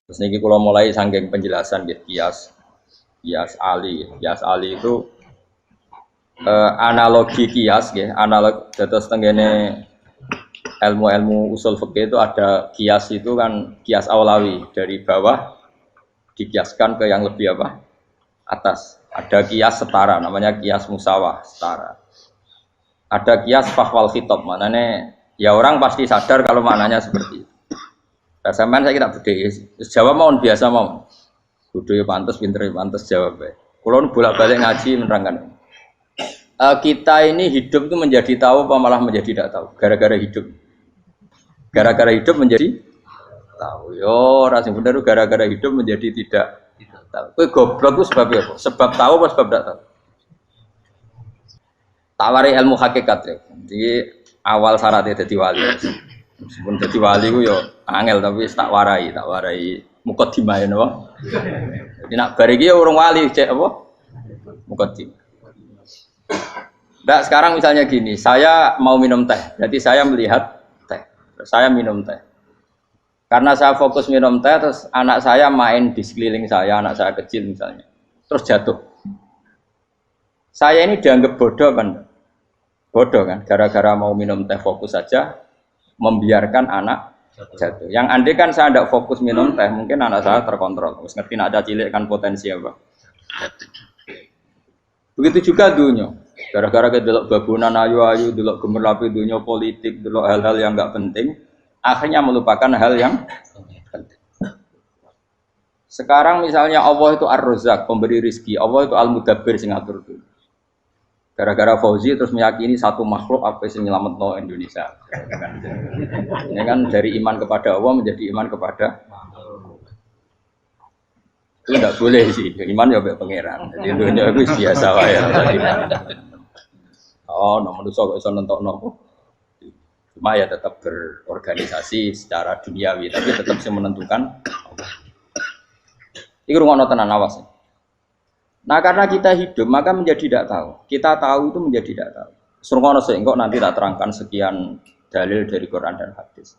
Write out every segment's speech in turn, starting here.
Terus niki kula mulai saking penjelasan nggih kias ali. Kias ali itu analogi kias nggih, analog dados tenggene ilmu-ilmu usul fikih itu ada kias itu kan kias aulawi dari bawah dikiaskan ke yang lebih apa? Atas. Ada kias setara namanya kias musawah setara. Ada kias fahwal khitab, maknanya ya orang pasti sadar kalau maknanya seperti itu. Sampean saya kira budaya, jawab mau biasa mau. Budaya pantas, pinter pantas jawab. Kalau bolak-balik ngaji menerangkan. Kita ini hidup itu menjadi tahu, apa malah menjadi tidak tahu? Gara-gara hidup. Gara-gara hidup menjadi tahu. Yo, rasanya benar gara-gara hidup menjadi tidak tahu. Kowe goblok itu sebabnya apa? Sebab tahu apa sebab tidak tahu? Tawari ilmu hakikat ya. Jadi awal syaratnya jadi wali. Meskipun jadi wali ku yo angel tapi tak warai mukadimah napa. Jadi nak bar iki ya urung wali cek apa? Mukadimah. Nah, sekarang misalnya gini, saya mau minum teh. Berarti saya melihat teh. Saya minum teh. Karena saya fokus minum teh terus anak saya main di sekeliling saya, anak saya kecil misalnya. Terus jatuh. Saya ini dianggap bodoh kan? Bodoh kan? Gara-gara mau minum teh fokus saja membiarkan anak jatuh. Yang andai kan saya tidak fokus minum teh, mungkin anak saya terkontrol. Terus ngerti nak ada cilik kan potensi apa? Begitu juga dunia. Gara-gara ke delok babunan ayu-ayu, delok gemerlapi dunia politik, delok hal-hal yang enggak penting, akhirnya melupakan hal yang penting. Sekarang misalnya Allah itu Ar-Razzaq, pemberi rizki, Allah itu Al-Mudabbir sing ngatur dunia. Gara-gara Fauzi terus meyakini satu makhluk apa yang nyelametno Indonesia. Ini kan dari iman kepada Allah menjadi iman kepada itu tidak boleh sih. Iman ya pangeran. Jadi dunia itu biasa wae. Oh, nomor itu kok iso nentokno. Cuma ya tetap berorganisasi secara duniawi, tapi tetap sih menentukan. Iki rungono tenan awas. Nah karena kita hidup maka menjadi tidak tahu. Kita tahu itu menjadi tidak tahu. Surungono sehingga nanti tak terangkan sekian dalil dari Quran dan hadis.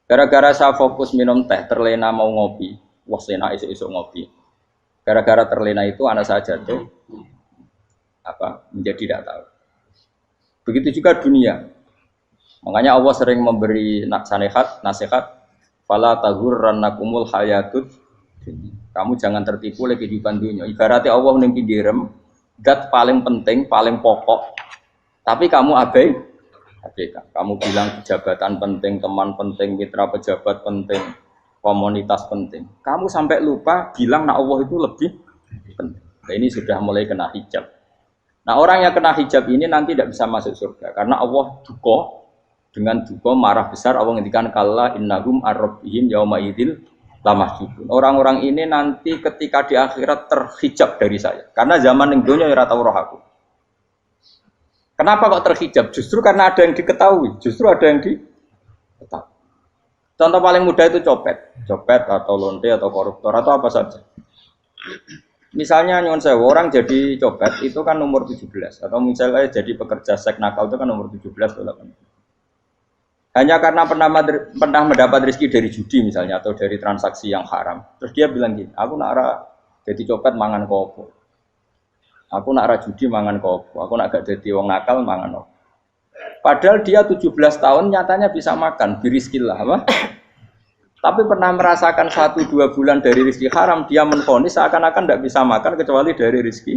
Gara-gara saya fokus minum teh, terlena mau ngopi, wah sena isuk-isuk ngopi. Gara-gara terlena itu anak saya jatuh, menjadi tidak tahu. Begitu juga dunia. Makanya Allah sering memberi nasihat, fala taghurrannakumul hayatud. Kamu jangan tertipu oleh kehidupan dunia. Ibaratnya Allah ning pinggirem, zat paling penting, paling pokok. Tapi kamu abaikan. Kamu bilang jabatan penting, teman penting, mitra pejabat penting, komunitas penting. Kamu sampai lupa bilang nah Allah itu lebih penting. Nah, ini sudah mulai kena hijab. Nah, orang yang kena hijab ini nanti tidak bisa masuk surga karena Allah dengan duka marah besar Allah ngendikan kalla innahum ar-rabbihim yauma idzil lamahjubun. Orang-orang ini nanti ketika di akhirat terhijab dari saya. Karena zaman yang dunia ora tau roh aku. Kenapa kok terhijab? Justru karena ada yang diketahui. Justru ada yang diketahui. Contoh paling mudah itu copet atau lonte atau koruptor atau apa saja. Misalnya nyuwun sewu orang jadi copet itu kan umur 17 atau misalnya jadi pekerja seks nakal itu kan umur 17 atau 18. Hanya karena pernah mendapat rezeki dari judi misalnya atau dari transaksi yang haram. Terus dia bilang gini, aku nak jadi copet mangan kopo. Aku nak judi mangan kopo. Aku nak gak jadi wong nakal mangan kopo. Padahal dia 17 tahun nyatanya bisa makan, birizkillah apa? Tapi pernah merasakan 1-2 bulan dari rezeki haram, dia menvonis seakan-akan tidak bisa makan kecuali dari rezeki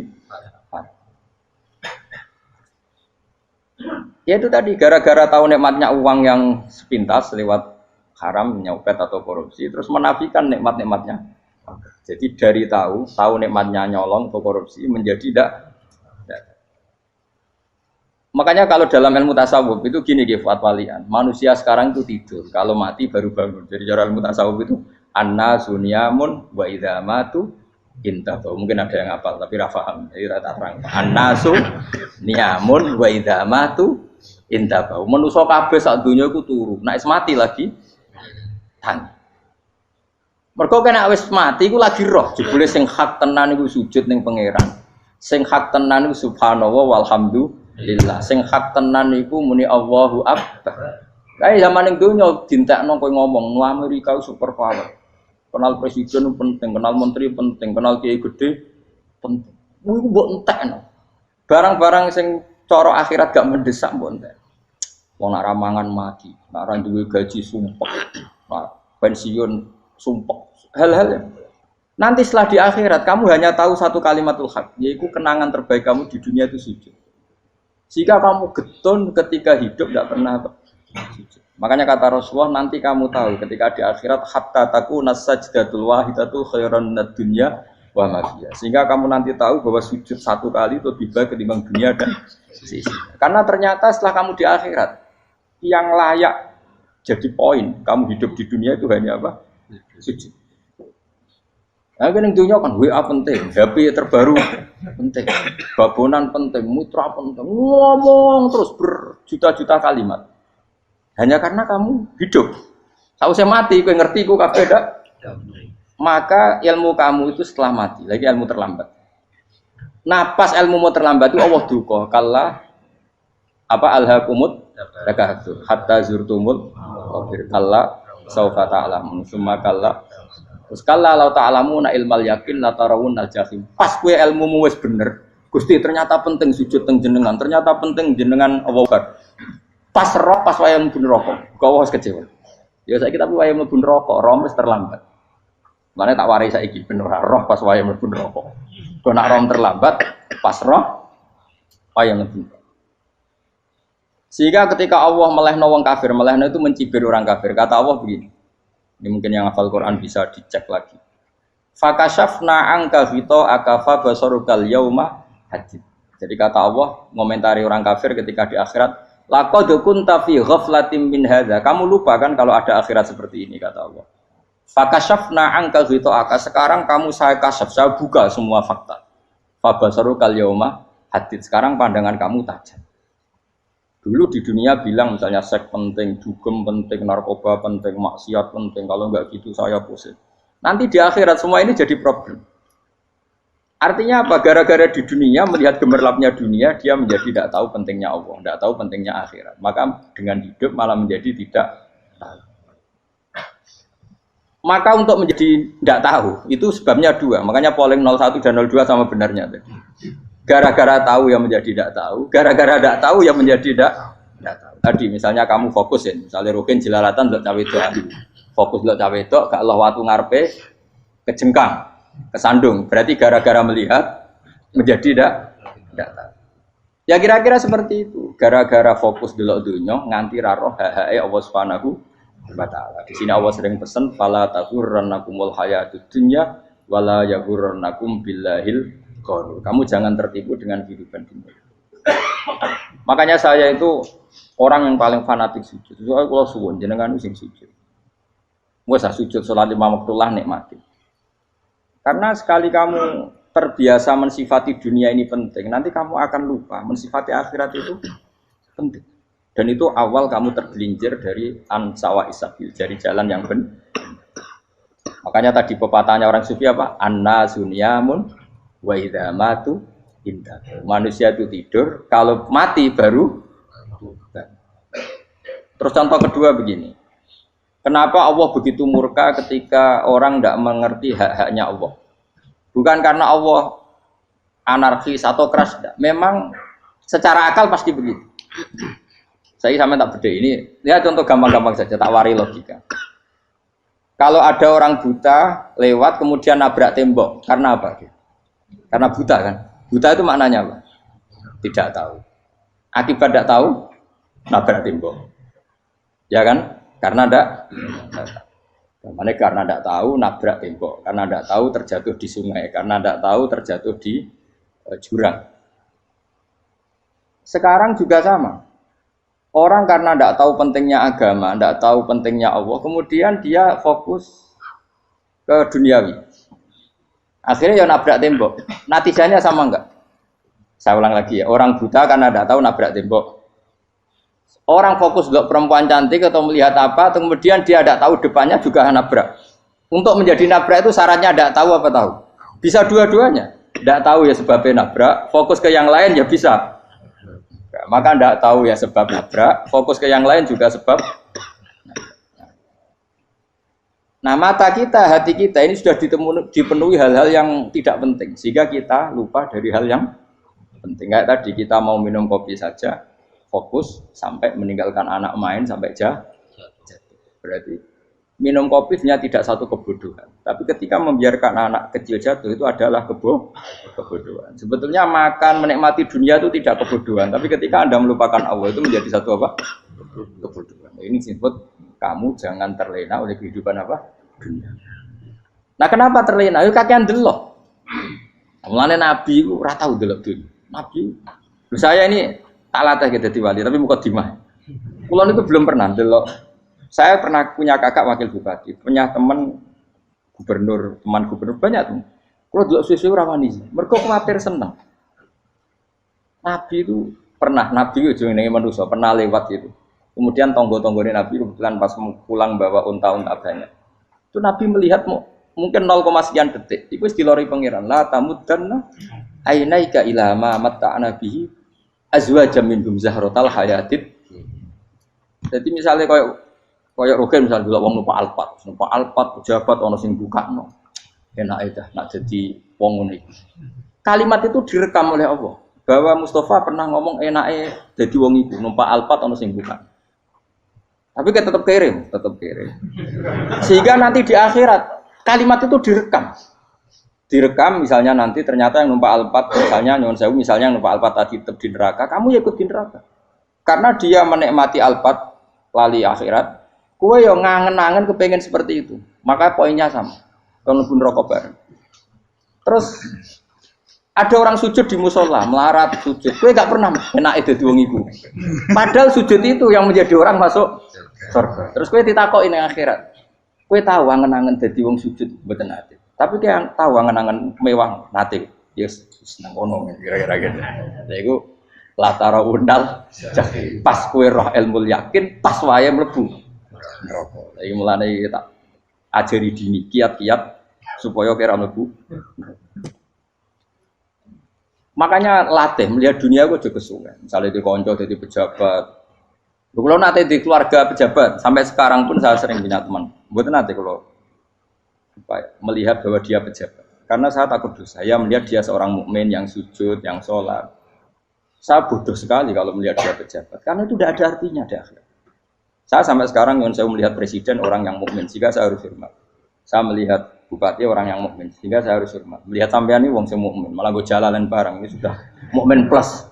haram. Ya itu tadi gara-gara tahu nikmatnya uang yang sepintas lewat haram, nyopet atau korupsi, terus menafikan nikmat-nikmatnya. Jadi dari tahu nikmatnya nyolong atau korupsi menjadi tidak. Makanya kalau dalam ilmu tasawuf itu gini Fuad Walian, manusia sekarang itu tidur, kalau mati baru bangun. Jadi cara ilmu tasawuf itu annasu niyamun wa idza matu intahu. Mungkin ada yang hafal tapi ra paham. Jadi rata terang. Annasu niyamun wa idza matu intahu. Manusa kabeh sak donya iku turu. Nek mati lagi tangi. Mergo kena wis mati iku lagi roh. Jebule sing hak tenan iku sujud ning pangeran. Sing hak tenan iku subhanallah walhamdulillah. Sing hak tenan iku muni Allahu akbar. Kae zaman ning donya dintekno kowe ngomong, "Nu Amerika super power." Kenal presiden penting, kenal menteri penting, kenal kiai gede penting. Iku mbok entekno. Barang-barang sing cara akhirat gak mendesak mbok entek. Wong nak ramangan mati, nak ra duwe gaji sumpah, nak pensiun sumpah. Hal-hal nanti setelah di akhirat kamu hanya tahu satu kalimatul haq, yaitu kenangan terbaik kamu di dunia itu sujud. Jika kamu getun ketika hidup tidak pernah sujud. Makanya kata Rasulullah nanti kamu tahu ketika di akhirat hatta takuna sajdatul wahidatu khairan minad dunya wa ma fiha. Sehingga kamu nanti tahu bahwa sujud satu kali itu lebih baik ketimbang dunia dan sisinya. Karena ternyata setelah kamu di akhirat yang layak jadi poin kamu hidup di dunia itu hanya apa? Sujud. Nah, kan yang dunia kan WA penting, HP terbaru penting, babonan penting, mutra penting, ngomong terus berjuta-juta kalimat. Hanya karena kamu hidup. Kalau saya mati, kau ngerti kau kabeh dak? Maka ilmu kamu itu setelah mati, lagi ilmu terlambat. Nah, pas ilmu mau terlambat itu Allah duka, kalla apa alhaqumut takadzur hatta zurtumul qabir kalla saufa ta'lamun summa kalla terus kalla law ta'lamuna ilmal yakin la tarawun al jahim. Pas kowe ilmumu wis bener Gusti ternyata penting sujud teng jenengan, ternyata penting jenengan Allah. Pas roh pas wayah mlebu neraka kok wis kecewa ya saiki tapi wayah mlebu neraka roh wis terlambat. Mane tak warai saiki ben ora roh pas wayah mlebu neraka kok nak roh terlambat pas roh wayah mlebu. Sehingga ketika Allah melehno wong kafir, melehno itu mencibir orang kafir. Kata Allah begini. Ini mungkin yang hafal Quran bisa dicek lagi. Fakashafna anka ghita akafa basarukal yauma hadid. Jadi kata Allah ngomentari orang kafir ketika di akhirat, laqad kunta fi ghaflatin min hadza. Kamu lupa kan kalau ada akhirat seperti ini kata Allah. Fakashafna anka ghita aka. Sekarang kamu saya kasaf, saya buka semua fakta. Fa basarukal yauma hadid. Sekarang pandangan kamu tajam. Dulu di dunia bilang misalnya seks penting, dugem penting, narkoba penting, maksiat penting. Kalau enggak gitu saya pusing. Nanti di akhirat semua ini jadi problem. Artinya apa? Gara-gara di dunia melihat gemerlapnya dunia, dia menjadi tidak tahu pentingnya Allah, tidak tahu pentingnya akhirat. Maka dengan hidup malah menjadi tidak tahu. Maka untuk menjadi tidak tahu itu sebabnya dua. Makanya polling 01 dan 02 sama benarnya tadi. Gara-gara tahu yang menjadi tidak tahu, gara-gara tidak tahu yang menjadi tidak tahu. Tadi misalnya kamu fokus ya, misalnya Rukin jelalatan untuk cawe itu, fokus untuk cawe itu, gak Allah waktu ngarepe kejengkang, kesandung. Berarti gara-gara melihat menjadi tidak tahu. Ya kira-kira seperti itu. Gara-gara fokus delok dunya nganti ra roh hae Allah Subhanahu wa taala. Di sini Allah sering pesan fala taghurrannakumul hayatud dunya wala yaghurrannakum billahil. Kamu jangan tertipu dengan kehidupan dunia. Makanya saya itu orang yang paling fanatik sujud. Soalnya kalau suwun jenengan sing sujud. Wes sujud salat 5 waktu lah nikmati. Karena sekali kamu terbiasa mensifati dunia ini penting, nanti kamu akan lupa mensifati akhirat itu penting. Dan itu awal kamu tergelincir dari ansawa isabil, dari jalan yang benar. Makanya tadi pepatahnya orang sufi apa? An-nasunyamun wa idza matu indah. Manusia itu tidur, kalau mati baru. Terus contoh kedua begini. Kenapa Allah begitu murka ketika orang tidak mengerti hak-haknya Allah? Bukan karena Allah anarkis atau keras, tidak. Memang secara akal pasti begitu. Saya sama tak beda ini. Ya contoh gampang-gampang saja, tak wari logika. Kalau ada orang buta lewat kemudian nabrak tembok, karena apa? Karena buta kan? Buta itu maknanya apa? Tidak tahu. Akibat tidak tahu, nabrak tembok. Ya kan? Karena tidak tahu. Karena tidak tahu, nabrak tembok. Karena tidak tahu, terjatuh di sungai. Karena tidak tahu, terjatuh di jurang. Sekarang juga sama. Orang karena tidak tahu pentingnya agama, tidak tahu pentingnya Allah, kemudian dia fokus ke duniawi. Akhirnya ya nabrak tembok. Natijanya sama enggak? Saya ulang lagi ya. Orang buta karena tidak tahu nabrak tembok. Orang fokus untuk perempuan cantik atau melihat apa, kemudian dia tidak tahu depannya juga nabrak. Untuk menjadi nabrak itu syaratnya tidak tahu apa tahu? Bisa dua-duanya. Tidak tahu ya sebabnya nabrak, fokus ke yang lain ya bisa. Maka tidak tahu ya sebab nabrak, fokus ke yang lain juga sebab. Nah mata kita, hati kita ini sudah dipenuhi hal-hal yang tidak penting sehingga kita lupa dari hal yang penting. Kayak tadi kita mau minum kopi saja fokus sampai meninggalkan anak main sampai jatuh. Berarti minum kopi sebenarnya tidak satu kebodohan. Tapi ketika membiarkan anak kecil jatuh itu adalah kebodohan. Sebetulnya makan menikmati dunia itu tidak kebodohan. Tapi ketika Anda melupakan Allah itu menjadi satu apa? Kebodohan. Ini disebut kamu jangan terlena oleh kehidupan apa? Dunia. Nah kenapa terlena? Itu kakean delok. Mulane Nabi itu ora tau delok dunia. Nabi, saya ini tak latih gitu di wali, tapi mukadimah. Kulo itu belum pernah delok. Saya pernah punya kakak wakil bupati, punya teman gubernur banyak tuh. Kulo delok susu ora wani. Mergo kuwatir seneng. Nabi itu pernah, Nabi itu jenenge manusia, pernah lewat itu. Kemudian tonggo-tonggone Nabi kebetulan pas pulang bawa unta-unta banyak. Itu Nabi melihat mungkin 0, sekian detik. Itu dilori pangeran. La tamuddanna ainaika ila ma matta'na bihi azwajan minhum zahratal hayatid. Jadi misalnya koyo Rogen misalnya dulu wong numpak Alphard pejabat ana sing bukakno. Enak aja nak jadi wong ngene iki. Kalimat itu direkam oleh Allah bahwa Mustafa pernah ngomong enake dadi wong iku numpak Alphard ana sing bukak. Tapi kita tetap kirim. Sehingga nanti di akhirat kalimat itu direkam misalnya nanti ternyata yang numpak Alphard misalnya nyuwun sewu misalnya yang numpak Alphard tadi tetap di neraka, kamu ya ikut di neraka. Karena dia menikmati Alphard lali akhirat, kowe yo ngangen-angen kepengen seperti itu. Maka poinnya sama. Kalau pun rokok bareng. Terus ada orang sujud di musola, melarat sujud. Kowe gak pernah enake dadi wong iku. Padahal sujud itu yang menjadi orang masuk surga. Terus kowe ditakoki ning akhirat. Kowe tahu angen-angen dadi wong sujud mboten nate. Tapi kowe tahu angen-angen mewah nate. Yes, nang kono kira-kira gitu. Lha iku latara undal pas kowe roh ilmu yakin pas wae mlebu neraka. Lha iki mulane tak ajari dini kiat-kiat supaya kira mlebu. Makanya latih melihat dunia kok juga kesuwen. Misalnya di konco jadi pejabat. Kalau nanti di keluarga pejabat sampai sekarang pun saya sering punya teman. Buat nanti kalau melihat bahwa dia pejabat. Karena saya takut dosa. Saya melihat dia seorang mukmin yang sujud, yang sholat. Saya bodoh sekali kalau melihat dia pejabat. Karena itu tidak ada artinya di akhirat. Saya sampai sekarang yang saya melihat presiden orang yang mukmin, sehingga saya harus hormat. Saya melihat bupati orang yang mukmin, sehingga saya harus hormat. Melihat sampean ini wong sing mukmin, malah gue jalalan barang ini sudah mukmin plus.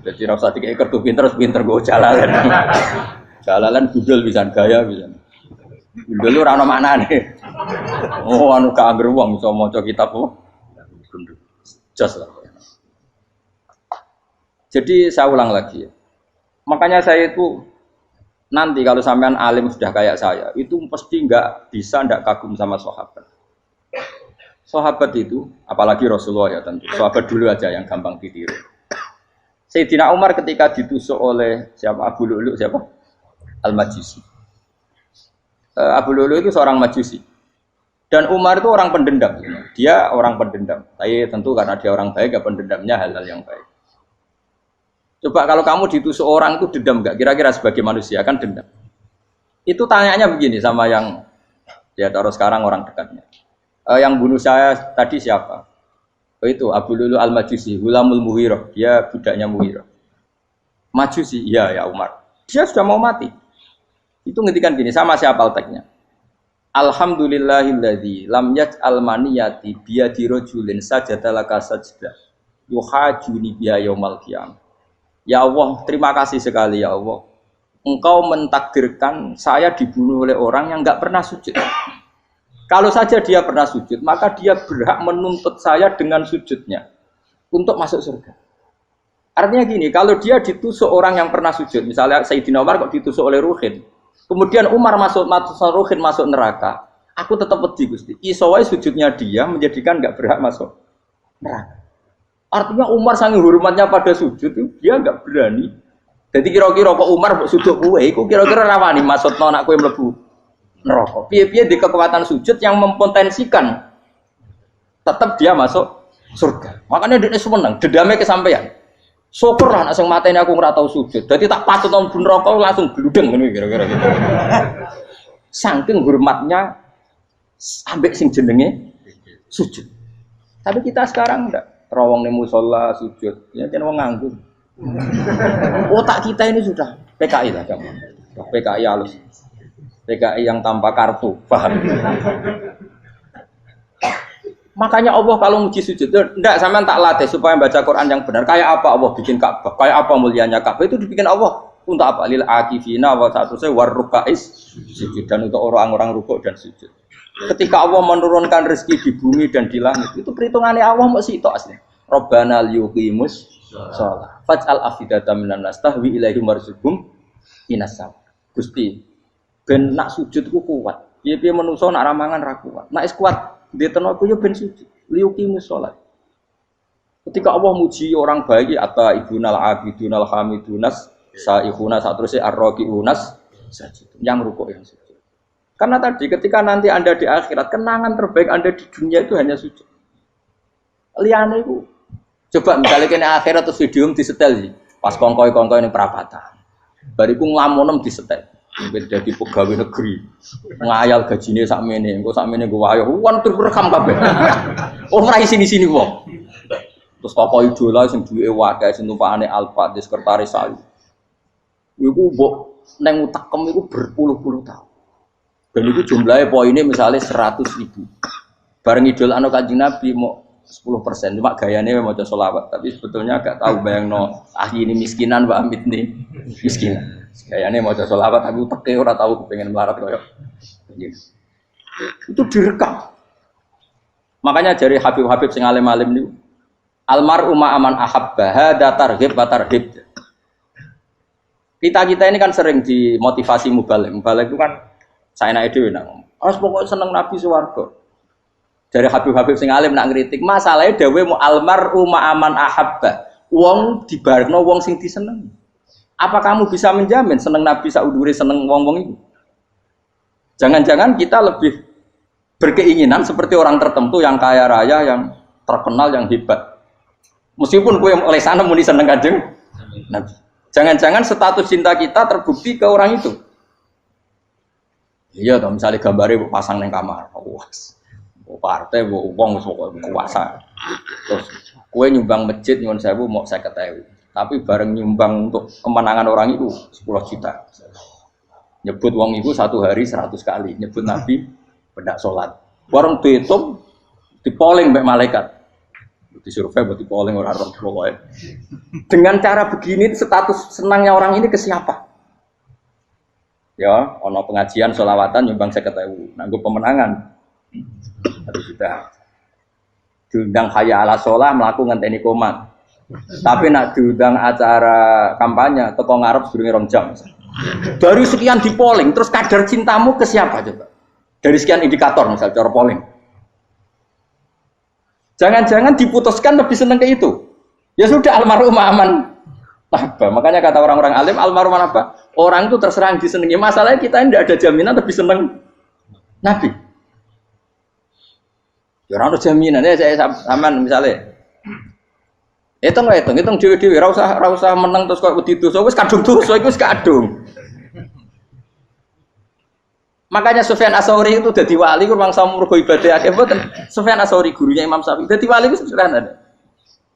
Jadi rasa tiga ekor tuh pinter gue jalalan. Jalalan budel bisa gaya bisa. Budel lu rano mana nih? Oh anu keangger wong bisa maca kitab kok. Jos lah. Jadi saya ulang lagi. Makanya saya itu nanti kalau sampean alim sudah kayak saya, itu pasti nggak kagum sama sahabat. Sahabat itu, apalagi Rasulullah ya tentu. Sahabat dulu aja yang gampang ditiru. Sayyidina Umar ketika ditusuk oleh siapa Abu Lu'lu siapa? Al-Majusi. Abu Lu'lu itu seorang Majusi. Dan Umar itu orang pendendam. Dia orang pendendam. Tapi tentu karena dia orang baik, ya pendendamnya hal-hal yang baik. Coba kalau kamu ditusuk orang itu dendam nggak? Kira-kira sebagai manusia kan dendam. Itu tanyanya begini sama yang ya taruh sekarang orang dekatnya. Yang bunuh saya tadi siapa? Oh itu Abu Lu'lu Al-Majusi, Hulamul Muhirah. Dia budaknya Muhirah. Majusi, iya ya Umar. Dia sudah mau mati. Itu ngetikan gini, sama siapa alteknya? Alhamdulillahilladzi lam yaj'al maniyati biyadi rajulin sajadalaka sajdah yuhajuni biya yaumal qiyamah. Ya Allah, terima kasih sekali ya Allah. Engkau mentakdirkan saya dibunuh oleh orang yang enggak pernah sujud. Kalau saja dia pernah sujud, maka dia berhak menuntut saya dengan sujudnya untuk masuk surga. Artinya gini, kalau dia ditusuk orang yang pernah sujud, misalnya Sayyidina Umar kok ditusuk oleh Ruhin, kemudian Umar Ruhin masuk neraka, aku tetap pedih Gusti. Isowai sujudnya dia menjadikan enggak berhak masuk neraka. Artinya Umar saking hormatnya pada sujud itu dia enggak berani. Jadi kira-kira kok Umar sujud kowe, iku kira-kira rawani maksudno anak kowe mlebu neraka. Piye-piye di kekuatan sujud yang mempotensikan tetap dia masuk surga. Makanya dia seneng, dedame kesampaian. Syukurlah nek sing mateni aku ora tau sujud. Dadi tak patut nang neraka langsung gludeng ngene kira-kira gitu. Saking hormatnya ambek sing jenenge sujud. Tapi kita sekarang enggak. Rawong ning musala sujud, ya kan wong nganggur. Otak kita ini sudah PKI lah kamu. PKI halus. PKI yang tanpa kartu, paham? Makanya Allah kalau muji sujud, enggak sampean tak latih supaya baca Quran yang benar. Kayak apa Allah bikin Ka'bah? Kayak apa mulianya Ka'bah? Itu dibikin Allah untuk apa? Lil akifina wa satusai warrukais sujud, dan untuk orang-orang rukuk dan sujud. Ketika Allah menurunkan rezeki di bumi dan di langit, itu perhitungannya Allah masih itu asli. Rabbana liyuqimus shalah faj'al afidatan minan nas tahwi ilaihim warzuqhum inasam. Gusti, ben nak sujud ku kuat. Piye-piye menungso nak ramangan ra kuat. Nak is kuat dia tenaga yo ben sujud, liyuqimus shalah. Ketika Allah muji orang baik atau ibunal abidunal hamidunas saihuna satruse arraqiunas sajid, yang rukuk yang sujud. Karena tadi ketika nanti Anda di akhirat, kenangan terbaik Anda di dunia itu hanya sujud. Liyane iku coba misalnya kene akhirat terus video disetel sih. Pas kongkoi-kongkoi ning perapatan. Bariku nglamonem disetel. Beda di pegawai negeri, ngayal gajinya sakmene, engko sakmene gue wayo, wan terekam kabeh. Oh ora sini-sini wong. Terus tokoh idola sing duwe wae sing tumpakane Alfa di sekretaris saya. Iku mbok neng utekem iku berpuluh-puluh tahun. Dan itu jumlahnya poinnya misalnya 100.000. Bareng idola anu Kanjeng Nabi mau 10%, cuma gayanya mau maca selawat, tapi sebetulnya agak tahu bayangno ahli ini miskinan, Mbak Amit nih miskinan. Kayaknya mau maca selawat tapi teke ora tahu kepengen melarat koyo. Itu direkam. Makanya dari Habib-habib sing alim-alim niku almar'u ma'aman ahabba hada targhib wa tarhib. Kita ini kan sering dimotivasi mubalek. Mubalek itu kan saenake dhewe nang. Harus pokoknya seneng Nabi swarga. Dari Habib-habib sing alim nak ngritik, masalahnya dawuh mu almar'u ma'aman ahabba. Wong dibarno wong sing diseneng. Apa kamu bisa menjamin seneng Nabi saudure seneng wong-wong itu? Jangan-jangan kita lebih berkeinginan seperti orang tertentu yang kaya raya, yang terkenal, yang hebat. Meskipun kue oleh sana muni seneng Kanjeng Nabi. Jangan-jangan status cinta kita terbukti ke orang itu. Iya, toh misalnya gambarnya pasang neng kamar, wah, partai, uang, kuasa. Terus kue nyumbang masjid nyuwun sewu mau 50.000. Tapi bareng nyumbang untuk kemenangan orang itu 10 juta. Nyebut wong itu satu hari 100 kali. Nyebut Nabi pendak sholat. Bareng dihitung, dipoling mbek malaikat. Disurvei buat dipoling orang-orang pokoknya. Dengan cara begini status senangnya orang ini ke siapa? Ya, ono pengajian sholawatan nyumbang 50.000. Nanggo pemenangan 1 juta. Diundang hayya ala sholah mlaku ngenteni komat. Tapi nak diundang acara kampanye teko ngarep sedurunge 2 jam. Baru sekian di polling, terus kadar cintamu ke siapa coba? Dari sekian indikator misal cara polling. Jangan-jangan diputuskan lebih seneng ke itu. Ya sudah almarhum aman. Apa? Makanya kata orang-orang alim almarhum apa? Orang itu terserah disenangi. Masalahnya kita tidak ada jaminan lebih seneng Nabi. Ya ora ono jaminan ya saya sampean misalnya hitung dewe-dewe, ora usah menang terus kok wedi dosa, wis kadung dosa iku wis kadung. Makanya Sufyan Ats-Tsauri itu dadi wali ku mangsa mergo ibadah akeh mboten. Sufyan Ats-Tsauri gurunya Imam Syafi'i. Dadi wali ku sederhana.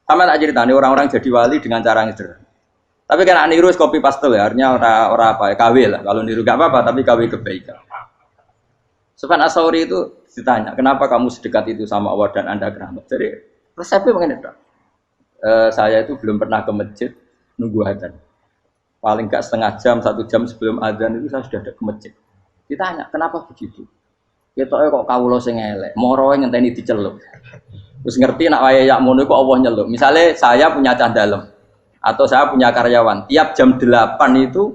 Sama tak ceritane orang-orang jadi wali dengan cara yang sederhana. Tapi kan niru copy paste ya, artinya ora apa ya, KW lah. Kalau niru gak apa-apa, tapi KW kebaikan. Sufyan Ats-Tsauri itu ditanya, "Kenapa kamu sedekat itu sama Allah dan Anda keramat?" Jadi resepnya begini, Dok. Saya itu belum pernah ke masjid nunggu adzan. Paling enggak setengah jam, 1 jam sebelum adzan itu saya sudah ada ke masjid. Ditanya, kenapa begitu? Ketoke kok kawula sing elek, moroe ngenteni diceluk. Terus ngerti nak wayahe yak ngono iku Allah nyeluk. Misalnya saya punya cah dalem atau saya punya karyawan, tiap jam 8 itu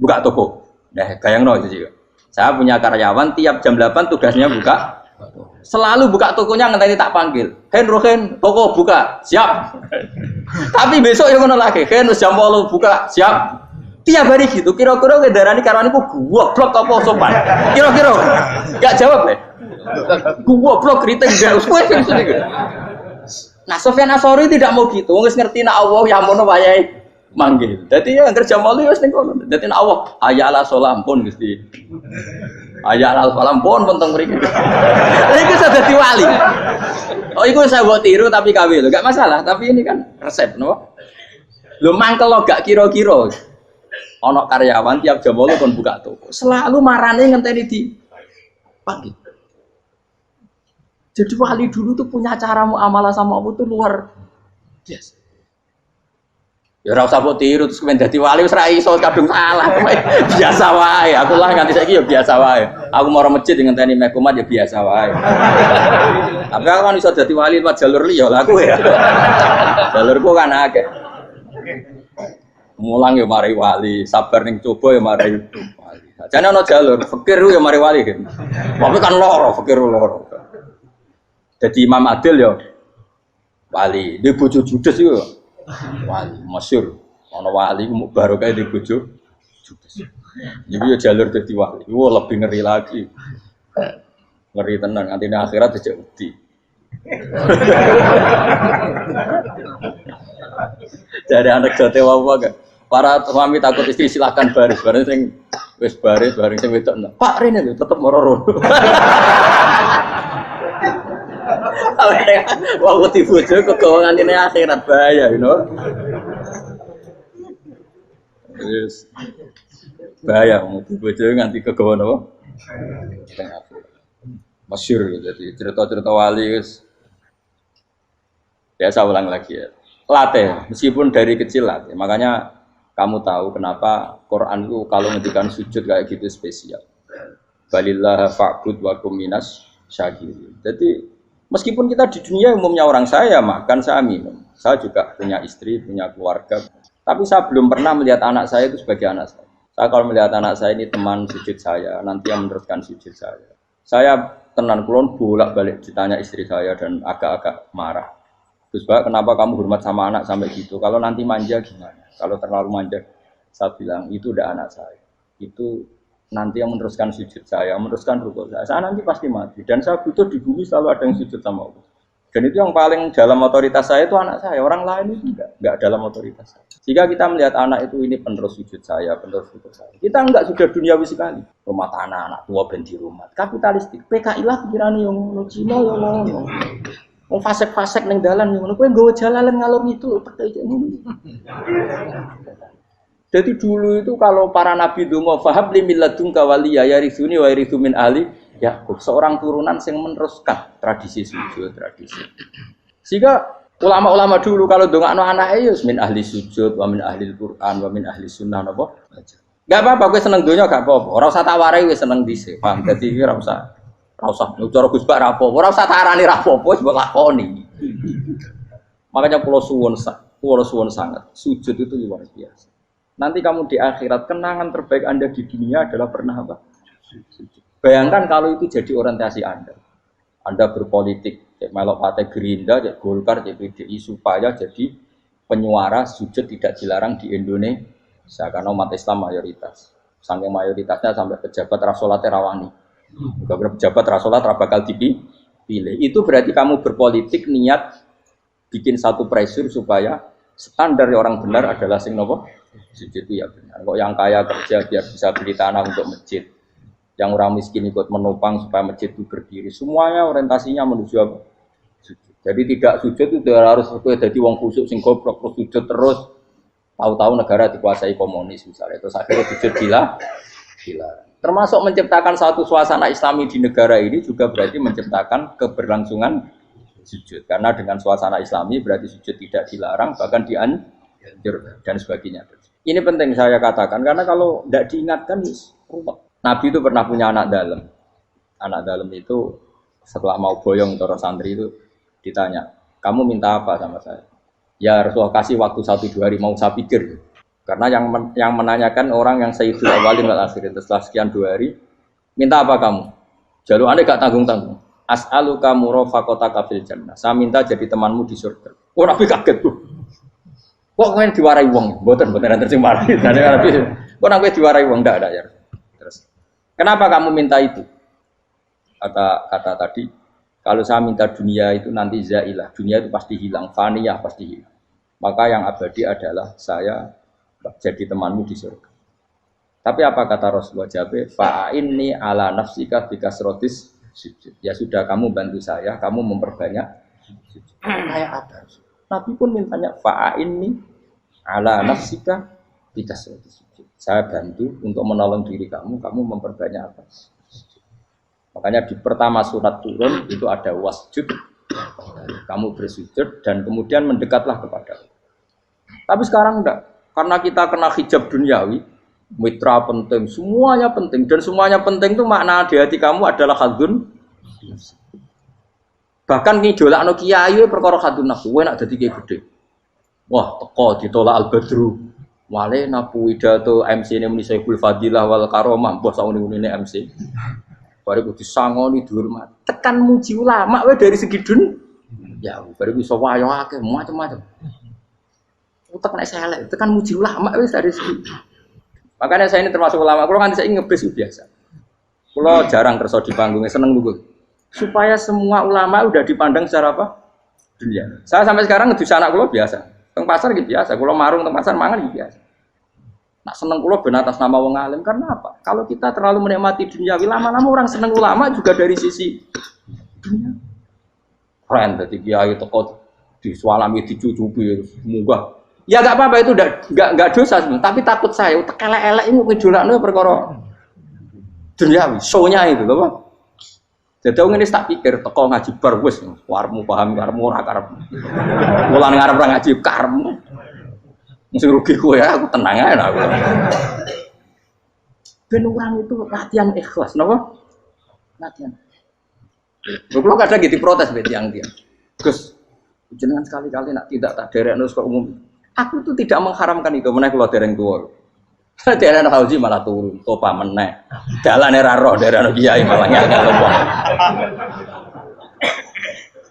buka toko. Nah, gayangno itu juga. Saya punya karyawan tiap jam 8 tugasnya buka. Selalu buka tokonya ngenteni tak panggil. Hen, toko buka, siap. Tapi besok yang ngono lagi, Hen jam 8 buka, siap. Tiap hari gitu. Kira-kira kendaraan karyawan itu goblok apa sopan? Kira-kira enggak jawab deh. Goblok kritik enggak usah gitu. Nah, Sufyan Ats-Tsauri tidak mau gitu. Wong wis ngerti nak Allah ya mono wayahe manggil. Dadi ya kerja malu wis ning kono. Dadi Allah ayala salam pun Gusti. Ayala salam pun teng mriki. Iku sudah dadi wali. Oh iku saya buat tiru tapi KW lho, gak masalah. Tapi ini kan resep, no? Lho mangkel lo gak kira-kira. Ono karyawan tiap jam 8 kon buka toko. Selalu marane ngenteni di pagi. Jadi wali dulu tuh punya cara muamalah sama Allah tuh luar biasa. Ya ora usah mbok tiru terus kemen dadi wali wis ra iso kadung salah. Biasa wae. Aku lah nganti saiki ya biasa wae. Aku mau masjid ngenteni meh kumat ya biasa wae. Tapi aku kan iso dadi wali lewat jalur liya lah aku ya. Jalurku kan akeh. Mulang ya mari wali, sabar ning coba ya mari wali. Jane ana jalur fikir ya mari wali kan. Tapi kan loro, fikir loro. Jadi Imam Adil ya wali, di bojo judes itu wali, masyhur. Ana wali baru kayak di bojo judes. Jadi ya jalur jadi wali. Wah lebih ngeri lagi. Ngeri tenan nanti akhirat dijak wedi. Jadi anak jote wae gak. Para suami takut istri silakan baris, sing wis baris sing wedok. Pak Rene lho tetep moro-moro. Wah, wedi bojo kegawangan ini akhirat bahaya, you know. Yes. Bahaya wedi bojo nganti kegawan apa? Masyhur jadi cerita-cerita wali guys. Biasa ulang lagi ya. Latih, meskipun dari kecil latih. Makanya kamu tahu kenapa Quran itu kalau ngendikan sujud kayak gitu spesial. Balillah fa'bud wa kum minas syakirin. Jadi meskipun kita di dunia umumnya orang saya makan, saya minum. Saya juga punya istri, punya keluarga. Tapi saya belum pernah melihat anak saya itu sebagai anak saya. Saya kalau melihat anak saya ini teman sujud saya, nanti yang meneruskan sujud saya. Saya tenan kulon bolak-balik ditanya istri saya dan agak-agak marah. Terus Pak, kenapa kamu hormat sama anak sampai gitu? Kalau nanti manja gimana? Kalau terlalu manja, saya bilang itu udah anak saya. Itu nanti yang meneruskan sujud saya, meneruskan rukuk saya. Saya nanti pasti mati. Dan saya butuh di bumi selalu ada yang sujud sama Allah. Dan itu yang paling dalam otoritas saya itu anak saya. Orang lain itu enggak dalam otoritas saya. Jika kita melihat anak itu ini penerus sujud saya, penerus rukuk saya. Kita enggak sudah duniawi sekali. Rumah tanah, anak tua ben di rumah. Kapitalistik. PKI lah pikirannya yang ngono, Cina yang ngono. Wong fasek-fasek ning dalan ngono. Kowe nggawa jalalan ngalor itu percaya ngono. Jadi dulu itu kalau para nabi donga fahab li milladunka waliya yarithuni wa yarithu min ahli Yakub, seorang turunan yang meneruskan tradisi sujud, tradisi. Sehingga ulama-ulama dulu kalau dongakno anake ya min ahli sujud, wa min ahli Al-Qur'an, wa min ahli sunnah napa. Enggak apa-apa kowe seneng donya gak apa-apa. Ora usah tak warai wis seneng dhisik. Paham dadi iki ora usah. Ora usah cara Gus Bak ra apa-apa. Ora usah tak arani ra apa-apa wis mbok lakoni. Makanya kula suwun sangat. Sujud itu luar biasa. Nanti kamu di akhirat, kenangan terbaik Anda di dunia adalah pernah apa? Bayangkan kalau itu jadi orientasi Anda. Anda berpolitik, cek melok partai Gerindra, cek Golkar, cek PDI, supaya jadi penyuara sujud tidak dilarang di Indonesia. Karena umat Islam mayoritas. Saking mayoritasnya sampai pejabat rasolatnya rawani. Pejabat rasolat bakal dipilih. Itu berarti kamu berpolitik niat bikin satu pressure supaya standar orang benar adalah sing nopo. Sujud itu ya benar. Kok yang kaya kerja biar bisa beli tanah untuk masjid. Yang orang miskin ikut menopang supaya masjid itu berdiri. Semuanya orientasinya menuju apa? Sujud. Jadi tidak sujud itu harus jadi wong khusuk sing goblok terus sujud terus. Tahu-tahu negara dikuasai komunis misalnya. Terus akhirnya sujud gila. Termasuk menciptakan satu suasana Islami di negara ini juga berarti menciptakan keberlangsungan sujud. Karena dengan suasana Islami berarti sujud tidak dilarang bahkan dianjur dan sebagainya. Ini penting saya katakan karena kalau tidak diingatkan ruwet. Nabi itu pernah punya anak dalam. Anak dalam itu setelah mau boyong toro santri itu ditanya, kamu minta apa sama saya? Ya Rasulullah kasih waktu 1-2 hari mau saya pikir. Karena yang menanyakan orang yang sayyidul awalin wal akhirin. Setelah sekian 2 hari, minta apa kamu? Jalur Anda gak tanggung-tanggung. As'aluka murafaqataka fil jannah. Saya minta jadi temanmu di surga. Oh Nabi kaget tuh. Kok kalian diwarai wong? Mboten nanti sing mari. Nabi kok nabi diwarai wong ndak ada ya. Terus kenapa kamu minta itu? Kata tadi, kalau saya minta dunia itu nanti zailah. Dunia itu pasti hilang, faniyah pasti hilang. Maka yang abadi adalah saya jadi temanmu di surga. Tapi apa kata Rasulullah Jabir? Fa'inni ala nafsika bikasrotis sujud. Ya sudah, kamu bantu saya, kamu memperbanyak sujud. Kayak apa? Nabi pun mintanya fa'inni ala nafsika bikasrotis sujud. Saya bantu untuk menolong diri kamu, kamu memperbanyak apa? Makanya di pertama surat turun itu ada wasjud, kamu bersujud dan kemudian mendekatlah kepada Allah. Tapi sekarang enggak, karena kita kena hijab duniawi, mitra penting, semuanya penting dan semuanya penting itu makna di hati kamu adalah hadun. Bahkan ngidolakno kiai perkara hadun nafsu, kowe nak dadi kiai gede. Wah, teko ditolak al-badru. Wale napu pidato MC ne muni Saiful Fadilah wal Karomah, mbah sauni-unine MC. Baru disangoni dihormat. Tekan muji ulama wae dari segi ya baru bisa wayo akeh macam-macam. Utek nek selek, tekan muji ulama wis dari segi. Makanya saya ini termasuk ulama, kalau kan saya ngebis biasa. Kalau jarang kerja di panggungnya, seneng dulu. Supaya semua ulama udah dipandang secara apa? Dunia. Saya sampai sekarang ngedus anak kalau biasa. Teng pasar gitu biasa, kalau marung teng pasar mangan gitu biasa. Nak seneng kulo ben atas nama wong alim karena apa? Kalau kita terlalu menikmati dunia, lama-lama orang seneng ulama juga dari sisi dunia. Keren tadi kiai teko disualami dicucupi munggah. Ya enggak apa-apa itu enggak dosa sebenarnya, tapi takut saya utek elek-elek ini ngejolakno perkara duniawi, show-nya itu lho, Pak. Jadi wong ini tak pikir teko ngaji bar wis warmu paham karepmu ora karep. Mulan ngarep ora ngaji karepmu. Mesti rugi kowe ya, aku tenang ae aku. Ben orang itu latihan ikhlas, napa? Latihan. Kalau kadang gitu protes be tiang-tiang. Gus, jenengan sekali-kali nak tidak tak derekno ke umum. Aku itu tidak mengharamkan itu, meneh kula dereng tuwa. Dereng Hauji malah turun, topa meneh. Dalane ra roh dereng kiai malah ngel-ngel wong.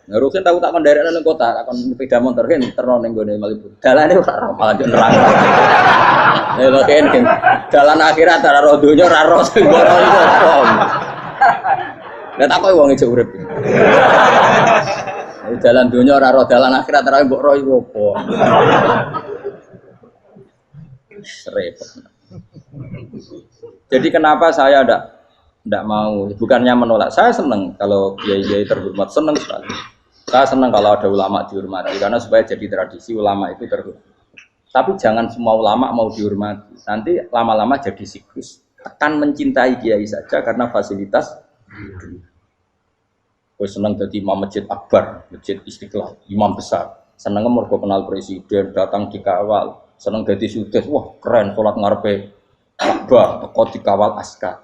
Ngerusin tahu tak kon derekno ning kota, tak kon sepeda motor kan terno ning gone Malibu. Dalane ora roh malah nerang. Ya lho kan dalan akhirat ora roh donya ora roh sing ora iso. Lah tak koyo wong ijo urip. Jalan dunia ora roh dalan akhirat ora mbok roh iku apa. Repot. Jadi kenapa saya ndak mau, bukannya menolak. Saya senang kalau kiai-kiai terhormat, senang sekali. Saya senang kalau ada ulama dihormati karena supaya jadi tradisi ulama itu terhormat. Tapi jangan semua ulama mau dihormati. Nanti lama-lama jadi siklus. Tekan mencintai kiai saja karena fasilitas. Gue seneng jadi imam masjid akbar, masjid Istiqlal, imam besar. Seneng mergo kenal presiden, datang dikawal. Seneng jadi sudes, wah keren sholat ngarepe Ka'bah, teko dikawal askar.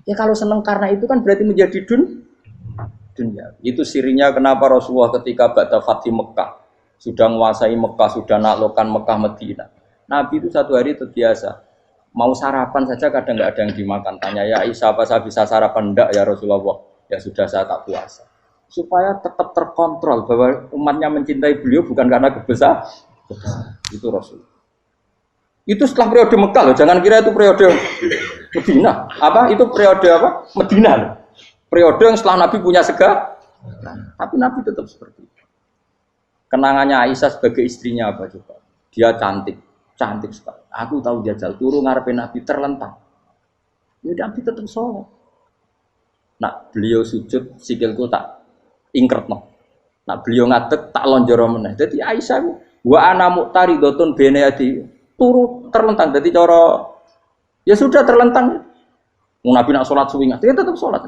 Ya kalau seneng karena itu kan berarti menjadi dunia. Itu sirinya kenapa Rasulullah ketika ba'da Fathi Mekah sudah menguasai Mekah, sudah naklukkan Mekah Madinah. Nabi itu satu hari terbiasa. Mau sarapan saja kadang nggak ada yang dimakan. Tanya ya Aisyah, apa saya bisa sarapan? Enggak ya Rasulullah. Ya sudah saya tak puasa. Supaya tetap terkontrol bahwa umatnya mencintai beliau bukan karena kebesaran. Itu Rasul. Itu setelah periode Mekah loh. Jangan kira itu periode Medina. Apa? Itu periode apa? Medina loh. Periode yang setelah Nabi punya segala. Tapi Nabi tetap seperti itu. Kenangannya Aisyah sebagai istrinya apa coba? Dia cantik. Cantik sekali. Aku tahu jajal turun ngarepin Nabi terlentang. Ya Nabi tetap sholat. Nak beliau sujud sikilku tak ingkretno. Nak beliau ngadeg tak lonjoro meneh. Dadi Aisyah wa ana muqtaridotun bene adi turu terlentang. Dadi cara ya sudah terlentang. Wong Nabi nak salat suwi dia tetap salat.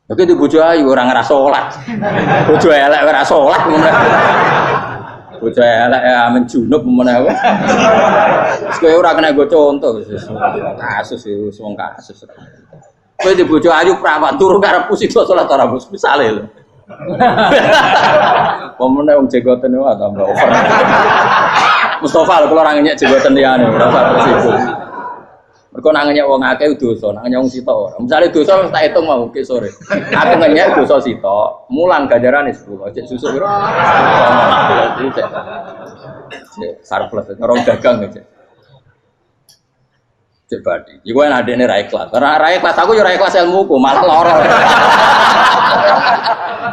Oke di bojo ayu ora ngrasa salat. Bojo elek ora salat meneh. Bojo elek amen junub meneh wae. Wis kowe ora kena go contoh kasus iki wong kasus. Kowe di bojo ayu prawan turu karepku sida salat ora bos misale lho. Pomene wong jegoten wae tambah over. Mustofa lho kula ora ngenyek jegoten liyane ora usah resiko. Mergo nak ngenyek wong akeh dosa, nak ngenyek wong sita ora. Misale dosa wis tak hitung mau ke sore. Aku ngenyek dosa sita, mulang ganjarane 10. Cek susuk piro? Cek sarplus orang dagang aja. Cek badi. Iku enak adene ra ikhlas. Ra ikhlas aku yo ra ikhlas ilmuku, malah lara.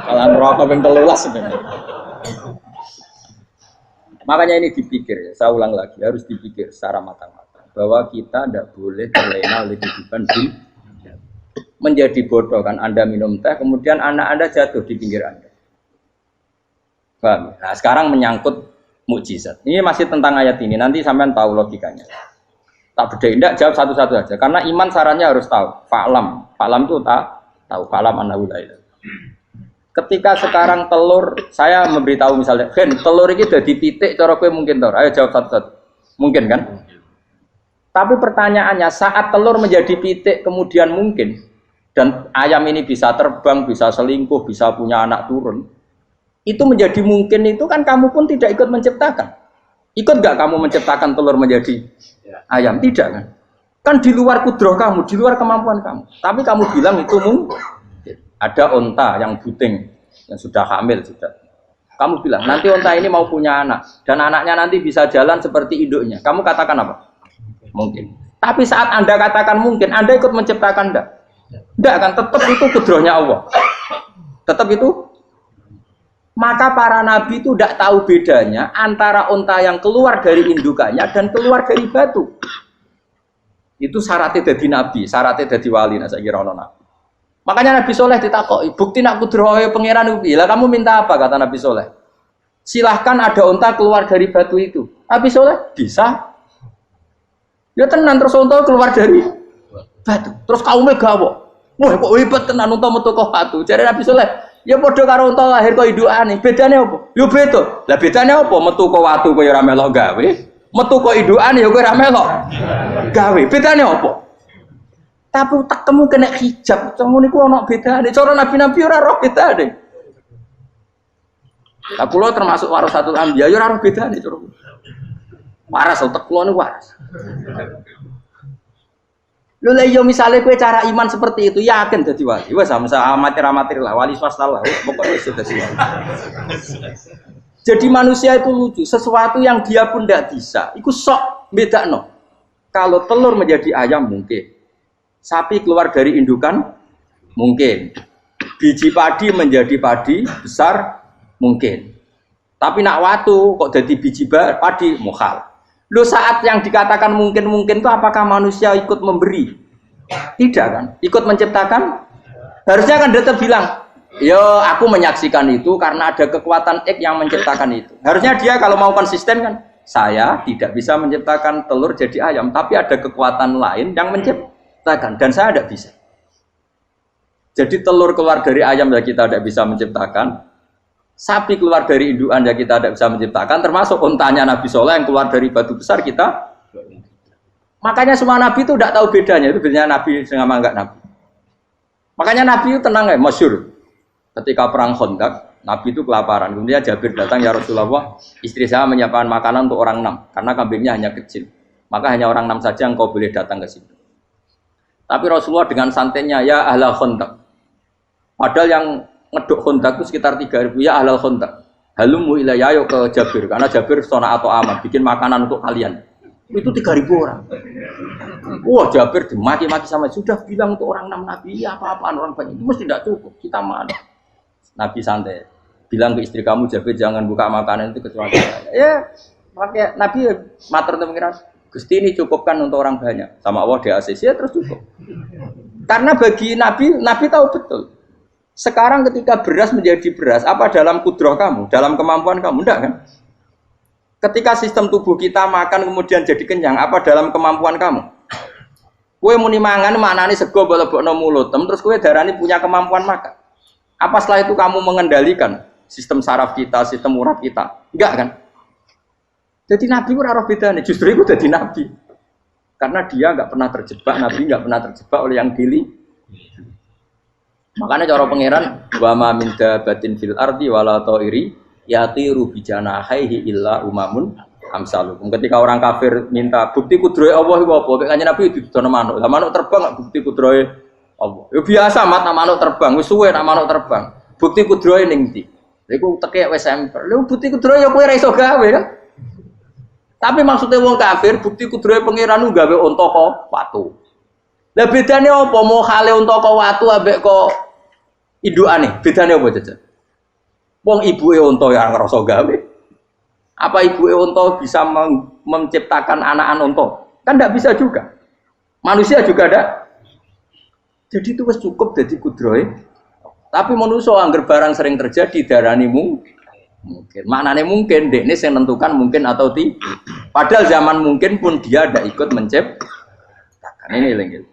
Malah neraka ping 13 sebenarnya. Makanya ini dipikir, ya, saya ulang lagi, harus dipikir secara matang-matang bahwa kita tidak boleh terlena oleh kehidupan dunia. Menjadi bodoh kan Anda minum teh, kemudian anak Anda jatuh di pinggir Anda. Paham? Nah, sekarang menyangkut mukjizat. Ini masih tentang ayat ini, nanti sampean tahu logikanya. Tak bedain, tidak jawab satu-satu aja. Karena iman sarannya harus tahu. Fa'lam itu tak tahu. Fa'lam annahu la ilaha. Ketika sekarang telur, saya memberitahu misalnya, Gen, telur ini udah dipitik, cara kowe mungkin tahu. Ayo jawab satu-satu. Mungkin kan? Tapi pertanyaannya, saat telur menjadi pitik kemudian mungkin, dan ayam ini bisa terbang, bisa selingkuh, bisa punya anak turun, itu menjadi mungkin itu kan kamu pun tidak ikut menciptakan. Ikut gak kamu menciptakan telur menjadi ayam? Tidak kan? Kan di luar kudroh kamu, di luar kemampuan kamu. Tapi kamu bilang itu mungkin. Ada onta yang buting, yang sudah hamil sudah. Kamu bilang, nanti onta ini mau punya anak. Dan anaknya nanti bisa jalan seperti induknya. Kamu katakan apa? Mungkin. Tapi saat Anda katakan mungkin, Anda ikut menciptakan enggak? Enggak kan? Tetap itu kudrohnya Allah. Tetap itu. Maka para nabi itu tidak tahu bedanya antara onta yang keluar dari indukannya dan keluar dari batu. Itu syaratnya jadi nabi, syaratnya jadi wali. Nah, saya kira ono nabi. Makanya Nabi Soleh ditakoki, bukti nak kudrohe pangeran ubi. Lah kamu minta apa kata Nabi Soleh? Silahkan ada unta keluar dari batu itu. Nabi Soleh bisa. Ya tenan terus unta keluar dari batu. Terus kaumnya gawok. Wah kok hebat tenan unta metu kok batu. Jare Nabi Soleh, ya padha karo unta lahir kok indukane. Bedane apa? Ya beda. Lah bedane apa? Metu kok watu kok ya ora melok gawe. Metu kok indukane ya kowe ora melok gawe. Bedane apa? Tapi tak temu kena hijab, kamu niku ono bedane. Cara nabi-nabi ora roh bedane. Lah kula termasuk warasatul anbiya ya ora roh bedane cara. Waras utek kula niku waras. Lha iya misale kowe cara iman seperti itu yakin dadi wali. Wes sama amatir-amatir lah wali swasta lah. Pokoknya wis dadi wali. Jadi manusia itu lucu, sesuatu yang dia pun tidak bisa. Iku sok bedakno. Kalau telur menjadi ayam mungkin. Sapi keluar dari indukan mungkin, biji padi menjadi padi besar mungkin, tapi nak watu kok jadi biji padi mukhal. Lo saat yang dikatakan mungkin itu apakah manusia ikut memberi? Tidak kan? Ikut menciptakan? Harusnya kan tetap bilang, yo aku menyaksikan itu karena ada kekuatan X yang menciptakan itu. Harusnya dia kalau mau konsisten kan, saya tidak bisa menciptakan telur jadi ayam, tapi ada kekuatan lain yang menciptakan. Dan saya tidak bisa. Jadi telur keluar dari ayam ya kita tidak bisa menciptakan. Sapi keluar dari indukan ya kita tidak bisa menciptakan. Termasuk untanya Nabi Soleh yang keluar dari batu besar kita. Makanya semua Nabi itu tidak tahu bedanya. Itu bedanya Nabi sama enggak Nabi. Makanya Nabi itu tenang ya, masyhur. Ketika perang Khandaq, Nabi itu kelaparan. Kemudian Jabir datang, ya Rasulullah, istri saya menyiapkan makanan untuk orang 6. Karena kambingnya hanya kecil. Maka hanya orang 6 saja yang kau boleh datang ke situ. Tapi Rasulullah dengan santainya, ya ahlal Khandaq. Padahal yang ngeduk Khandaq itu sekitar 3.000, ya ahlal Khandaq. Halumu ilayya, ayo ke Jabir. Karena Jabir sona atau aman, bikin makanan untuk kalian. Itu 3.000 orang. Wah Jabir dimaki-maki sama, sudah bilang untuk orang 6 Nabi, ya apa-apaan orang banyak. Itu mesti tidak cukup, kita mana. Nabi santai. Bilang ke istri kamu, Jabir jangan buka makanan itu kecuali saya. Ya, makanya Nabi matur untuk mengira. Gusti ini cukupkan untuk orang banyak. Sama Allah di ACC ya terus cukup. Karena bagi Nabi, Nabi tahu betul. Sekarang ketika beras menjadi beras, apa dalam kudroh kamu? Dalam kemampuan kamu? Enggak kan? Ketika sistem tubuh kita makan kemudian jadi kenyang, apa dalam kemampuan kamu? Kue muni mangan maknane sego bolebokno mulut, terus kue darani punya kemampuan makan. Apa setelah itu kamu mengendalikan sistem saraf kita, sistem urat kita? Enggak kan? Jadi Nabi itu ora bedane, justru itu jadi Nabi. Karena dia enggak pernah terjebak, Nabi enggak pernah terjebak oleh yang pilih. Makanya cara pangeran wa ma min dabatin fil ardi wala ta'iri yatiru bi janahihi illa umamun amsalukum. Ketika orang kafir minta bukti kudrohe Allah iku apa? Kanjeng Nabi didono manuk. Lah manuk terbang enggak bukti kudrohe Allah. Ya biasa mat manuk terbang, wis suwe nak manuk terbang. Bukti kudrohe ning ndi? Iku tekek wis emper. Lha bukti kudrohe ya kowe ora iso gawe kan? Tapi maksudnya wong kafir bukti kudrohe pangeran ku gawe unta kok watu. Lah bedane apa mau hale unta kok watu ambek kok indukane? Bedane apa jajan? Wong ibuke unta ya ngrasa gawe. Apa ibu onto bisa menciptakan anak-anak onto? Kan tidak bisa juga. Manusia juga ada. Jadi itu wis cukup jadi kudrohe. Tapi manusia angger barang sering terjadi darani mungkin. Maknanya mungkin dek ini yang menentukan mungkin atau tidak. Padahal zaman mungkin pun dia ada ikut menciptakan. Ini lagi.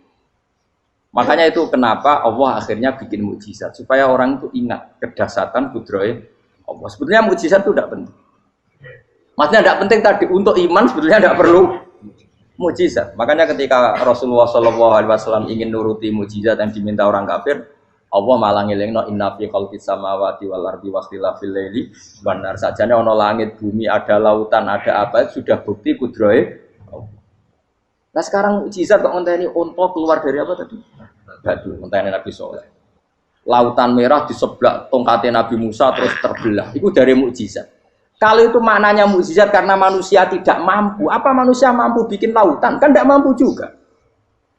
Makanya itu kenapa Allah akhirnya bikin mukjizat supaya orang itu ingat kedahsyatan kudrohe Allah. Sebetulnya mukjizat itu tidak penting. Maksudnya tidak penting tadi untuk iman sebetulnya tidak perlu mukjizat. Makanya ketika Rasulullah SAW ingin nuruti mukjizat yang diminta orang kafir, Allah malah ngelingno inna fi khalqis samawati wal ardi wakhtilafil laili wan nar. Sajane ana langit, bumi, ada lautan, ada apa sudah bukti kudrohe. Nah sekarang mukjizat kok ngenteni unta keluar dari apa tadi? Batu, ngenteni Nabi Saleh. Lautan merah di sebelah tongkatnya Nabi Musa terus terbelah. Itu dari mukjizat. Kalau itu maknanya mukjizat karena manusia tidak mampu, apa manusia mampu bikin lautan? Kan tidak mampu juga.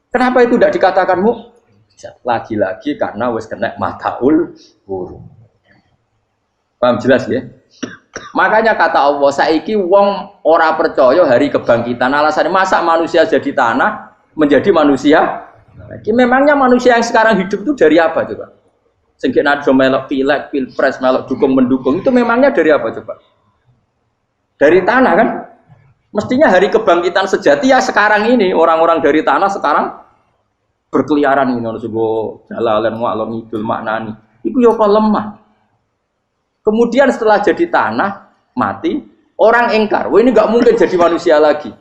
Kenapa itu tidak dikatakan mukjizat? Lagi-lagi karena wis kena mataul burung. Paham jelas ya? Makanya kata Allah, saiki wong ora percaya hari kebangkitan. Alasannya masa manusia jadi tanah menjadi manusia? Memangnya manusia yang sekarang hidup itu dari apa coba? Sengke nado melok pilek, pilpres, melok dukung mendukung itu memangnya dari apa coba? Dari tanah kan? Mestinya hari kebangkitan sejati ya sekarang ini orang-orang dari tanah sekarang berkeliaran ini harus go jalalan ngalor ngidul maknani. Iku yo kok lemah. Kemudian setelah jadi tanah, mati, orang engkar. Wah ini nggak mungkin jadi manusia lagi.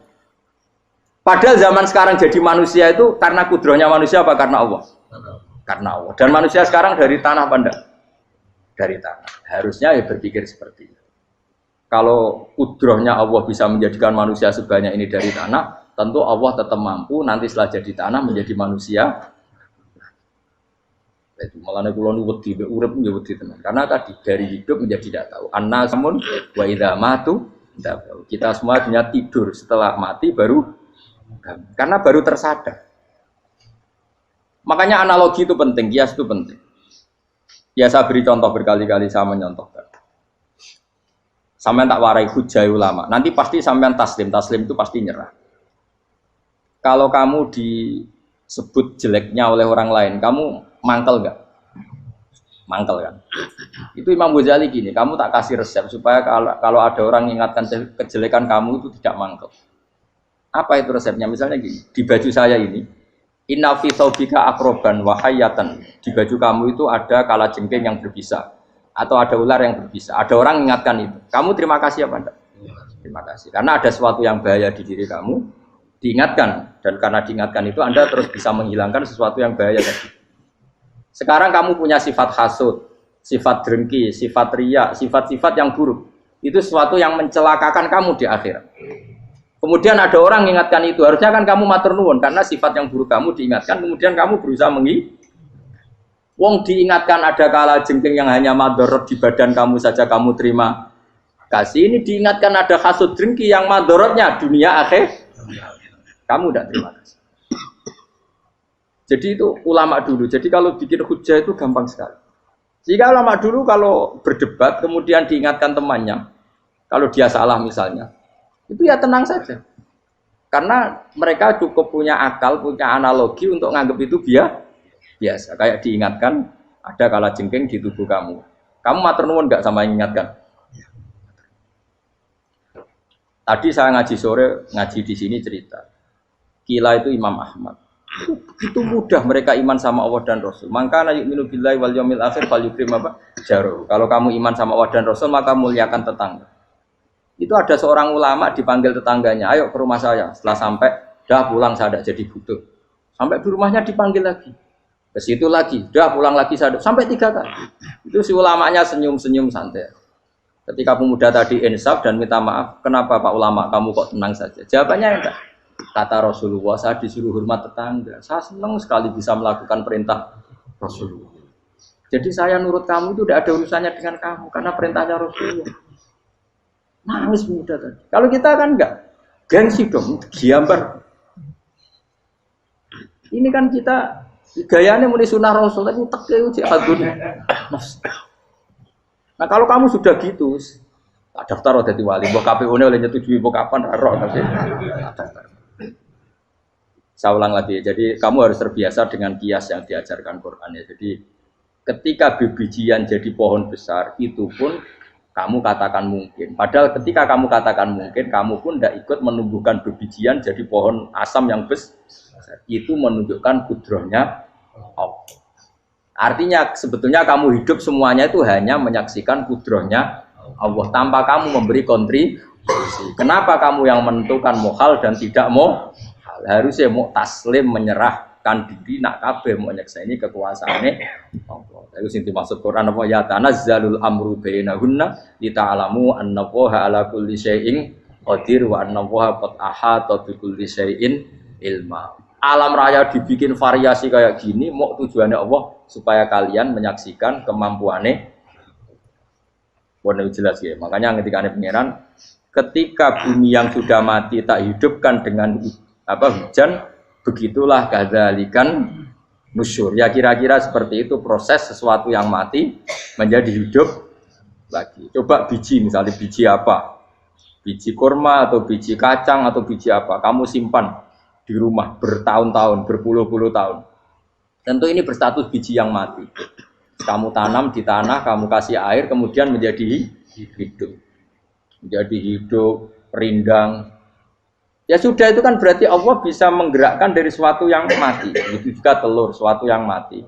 Padahal zaman sekarang jadi manusia itu karena kudrohnya manusia apa karena Allah? Karena Allah. Dan manusia sekarang dari tanah apa enggak? Dari tanah. Harusnya ya berpikir seperti itu. Kalau kudrohnya Allah bisa menjadikan manusia sebanyak ini dari tanah, tentu Allah tetap mampu nanti setelah jadi tanah menjadi manusia. Itu malah nek kula wedi urip nggih wedi tenan. Karena tadi dari hidup menjadi tidak tahu. Annasamun wa idza matu kita semua dunia tidur setelah mati baru karena baru tersadar. Makanya analogi itu penting, kias itu penting. Ya saya beri contoh berkali-kali saya menyontohkan. Sampean tak warai hujah ulama. Nanti pasti sampean taslim itu pasti nyerah. Kalau kamu disebut jeleknya oleh orang lain, kamu mangkel nggak? Mangkel kan? Itu Imam Ghazali gini, kamu tak kasih resep supaya kalau ada orang mengingatkan kejelekan kamu itu tidak mangkel. Apa itu resepnya? Misalnya gini, di baju saya ini, inna fi thawbika akroban wa hayatan. Di baju kamu itu ada kalajengking yang berbisa atau ada ular yang berbisa. Ada orang mengingatkan itu. Kamu terima kasih apa enggak? Terima kasih. Karena ada sesuatu yang bahaya di diri kamu, diingatkan. Dan karena diingatkan itu Anda terus bisa menghilangkan sesuatu yang bahaya tadi. Sekarang kamu punya sifat hasud, sifat dengki, sifat riya, sifat-sifat yang buruk. Itu sesuatu yang mencelakakan kamu di akhirat. Kemudian ada orang mengingatkan itu, harusnya kan kamu matur nuwun karena sifat yang buruk kamu diingatkan, kemudian kamu berusaha Wong diingatkan ada kalajengking yang hanya madorot di badan kamu saja kamu terima kasih. Ini diingatkan ada hasud dengki yang madorotnya dunia akhir, kamu tidak terima kasih. Jadi itu ulama dulu. Jadi kalau bikin hujah itu gampang sekali. Jika ulama dulu kalau berdebat kemudian diingatkan temannya, kalau dia salah misalnya, itu ya tenang saja. Karena mereka cukup punya akal, punya analogi untuk nganggap itu biasa. Kayak diingatkan ada kalajengking di tubuh kamu. Kamu matur nuwun enggak sama ingatkan? Tadi saya ngaji sore, ngaji di sini cerita. Kila itu Imam Ahmad. Begitu mudah mereka iman sama Allah dan Rasul. Maka yu'minu billahi wal yaumil akhir falyukrim apa? Jaruh. Kalau kamu iman sama Allah dan Rasul maka muliakan tetangga. Itu ada seorang ulama dipanggil tetangganya, ayo ke rumah saya. Setelah sampai, dah pulang saya tidak jadi butuh. Sampai di rumahnya dipanggil lagi. Ke situ lagi, dah pulang lagi saya sampai 3 kali. Itu si ulamanya senyum-senyum santai. Ketika pemuda tadi insaf dan minta maaf, kenapa Pak Ulama kamu kok tenang saja? Jawabannya enggak. Kata Rasulullah, saya disuruh hormat tetangga. Saya senang sekali bisa melakukan perintah Rasulullah. Jadi saya nurut kamu itu tidak ada urusannya dengan kamu, karena perintahnya Rasulullah. Nangis pemuda tadi. Kalau kita kan enggak, gengsi dong, giambar. Ini kan kita gayanya mulai sunnah Rasul, tapi teke uji hadun. Nah kalau kamu sudah gitu, Tak daftar udah dadi wali. Mbok KPU-ne oleh nyetujui mbok kapan ora tapi daftar. Saya ulang lagi. Jadi kamu harus terbiasa dengan kias yang diajarkan Quran ya. Jadi ketika bibijian jadi pohon besar itu pun kamu katakan mungkin. Padahal ketika kamu katakan mungkin, kamu pun tidak ikut menumbuhkan bibijian jadi pohon asam yang besar. Itu menunjukkan kudrohnya Allah. Artinya sebetulnya kamu hidup semuanya itu hanya menyaksikan kudrohnya Allah tanpa kamu memberi kontribusi. Kenapa kamu yang menentukan mohal dan tidak mau? Harusnya mau taslim menyerahkan diri nak kabeh mau nyekseni kekuasaane Allah. Itu sing dimaksud Quran apa ya tanazzalul amru bainahunna lita'lamu annallaha ala kulli syai'in qadir wa annallaha qad ahata bi kulli syai'in ilma. Alam raya dibikin variasi kayak gini mau tujuannya Allah supaya kalian menyaksikan kemampuannya. Warna jelas ya. Makanya ketika ada pangeran, ketika bumi yang sudah mati tak hidupkan dengan hujan, begitulah kadzalikan nusyur. Ya kira-kira seperti itu proses sesuatu yang mati menjadi hidup lagi. Coba biji misalnya biji apa? Biji kurma atau biji kacang atau biji apa? Kamu simpan di rumah bertahun-tahun, berpuluh-puluh tahun. Tentu ini berstatus biji yang mati. Kamu tanam di tanah, kamu kasih air, kemudian menjadi hidup. Menjadi hidup, rindang. Ya sudah itu kan berarti Allah bisa menggerakkan dari sesuatu yang mati. Itu juga telur, sesuatu yang mati.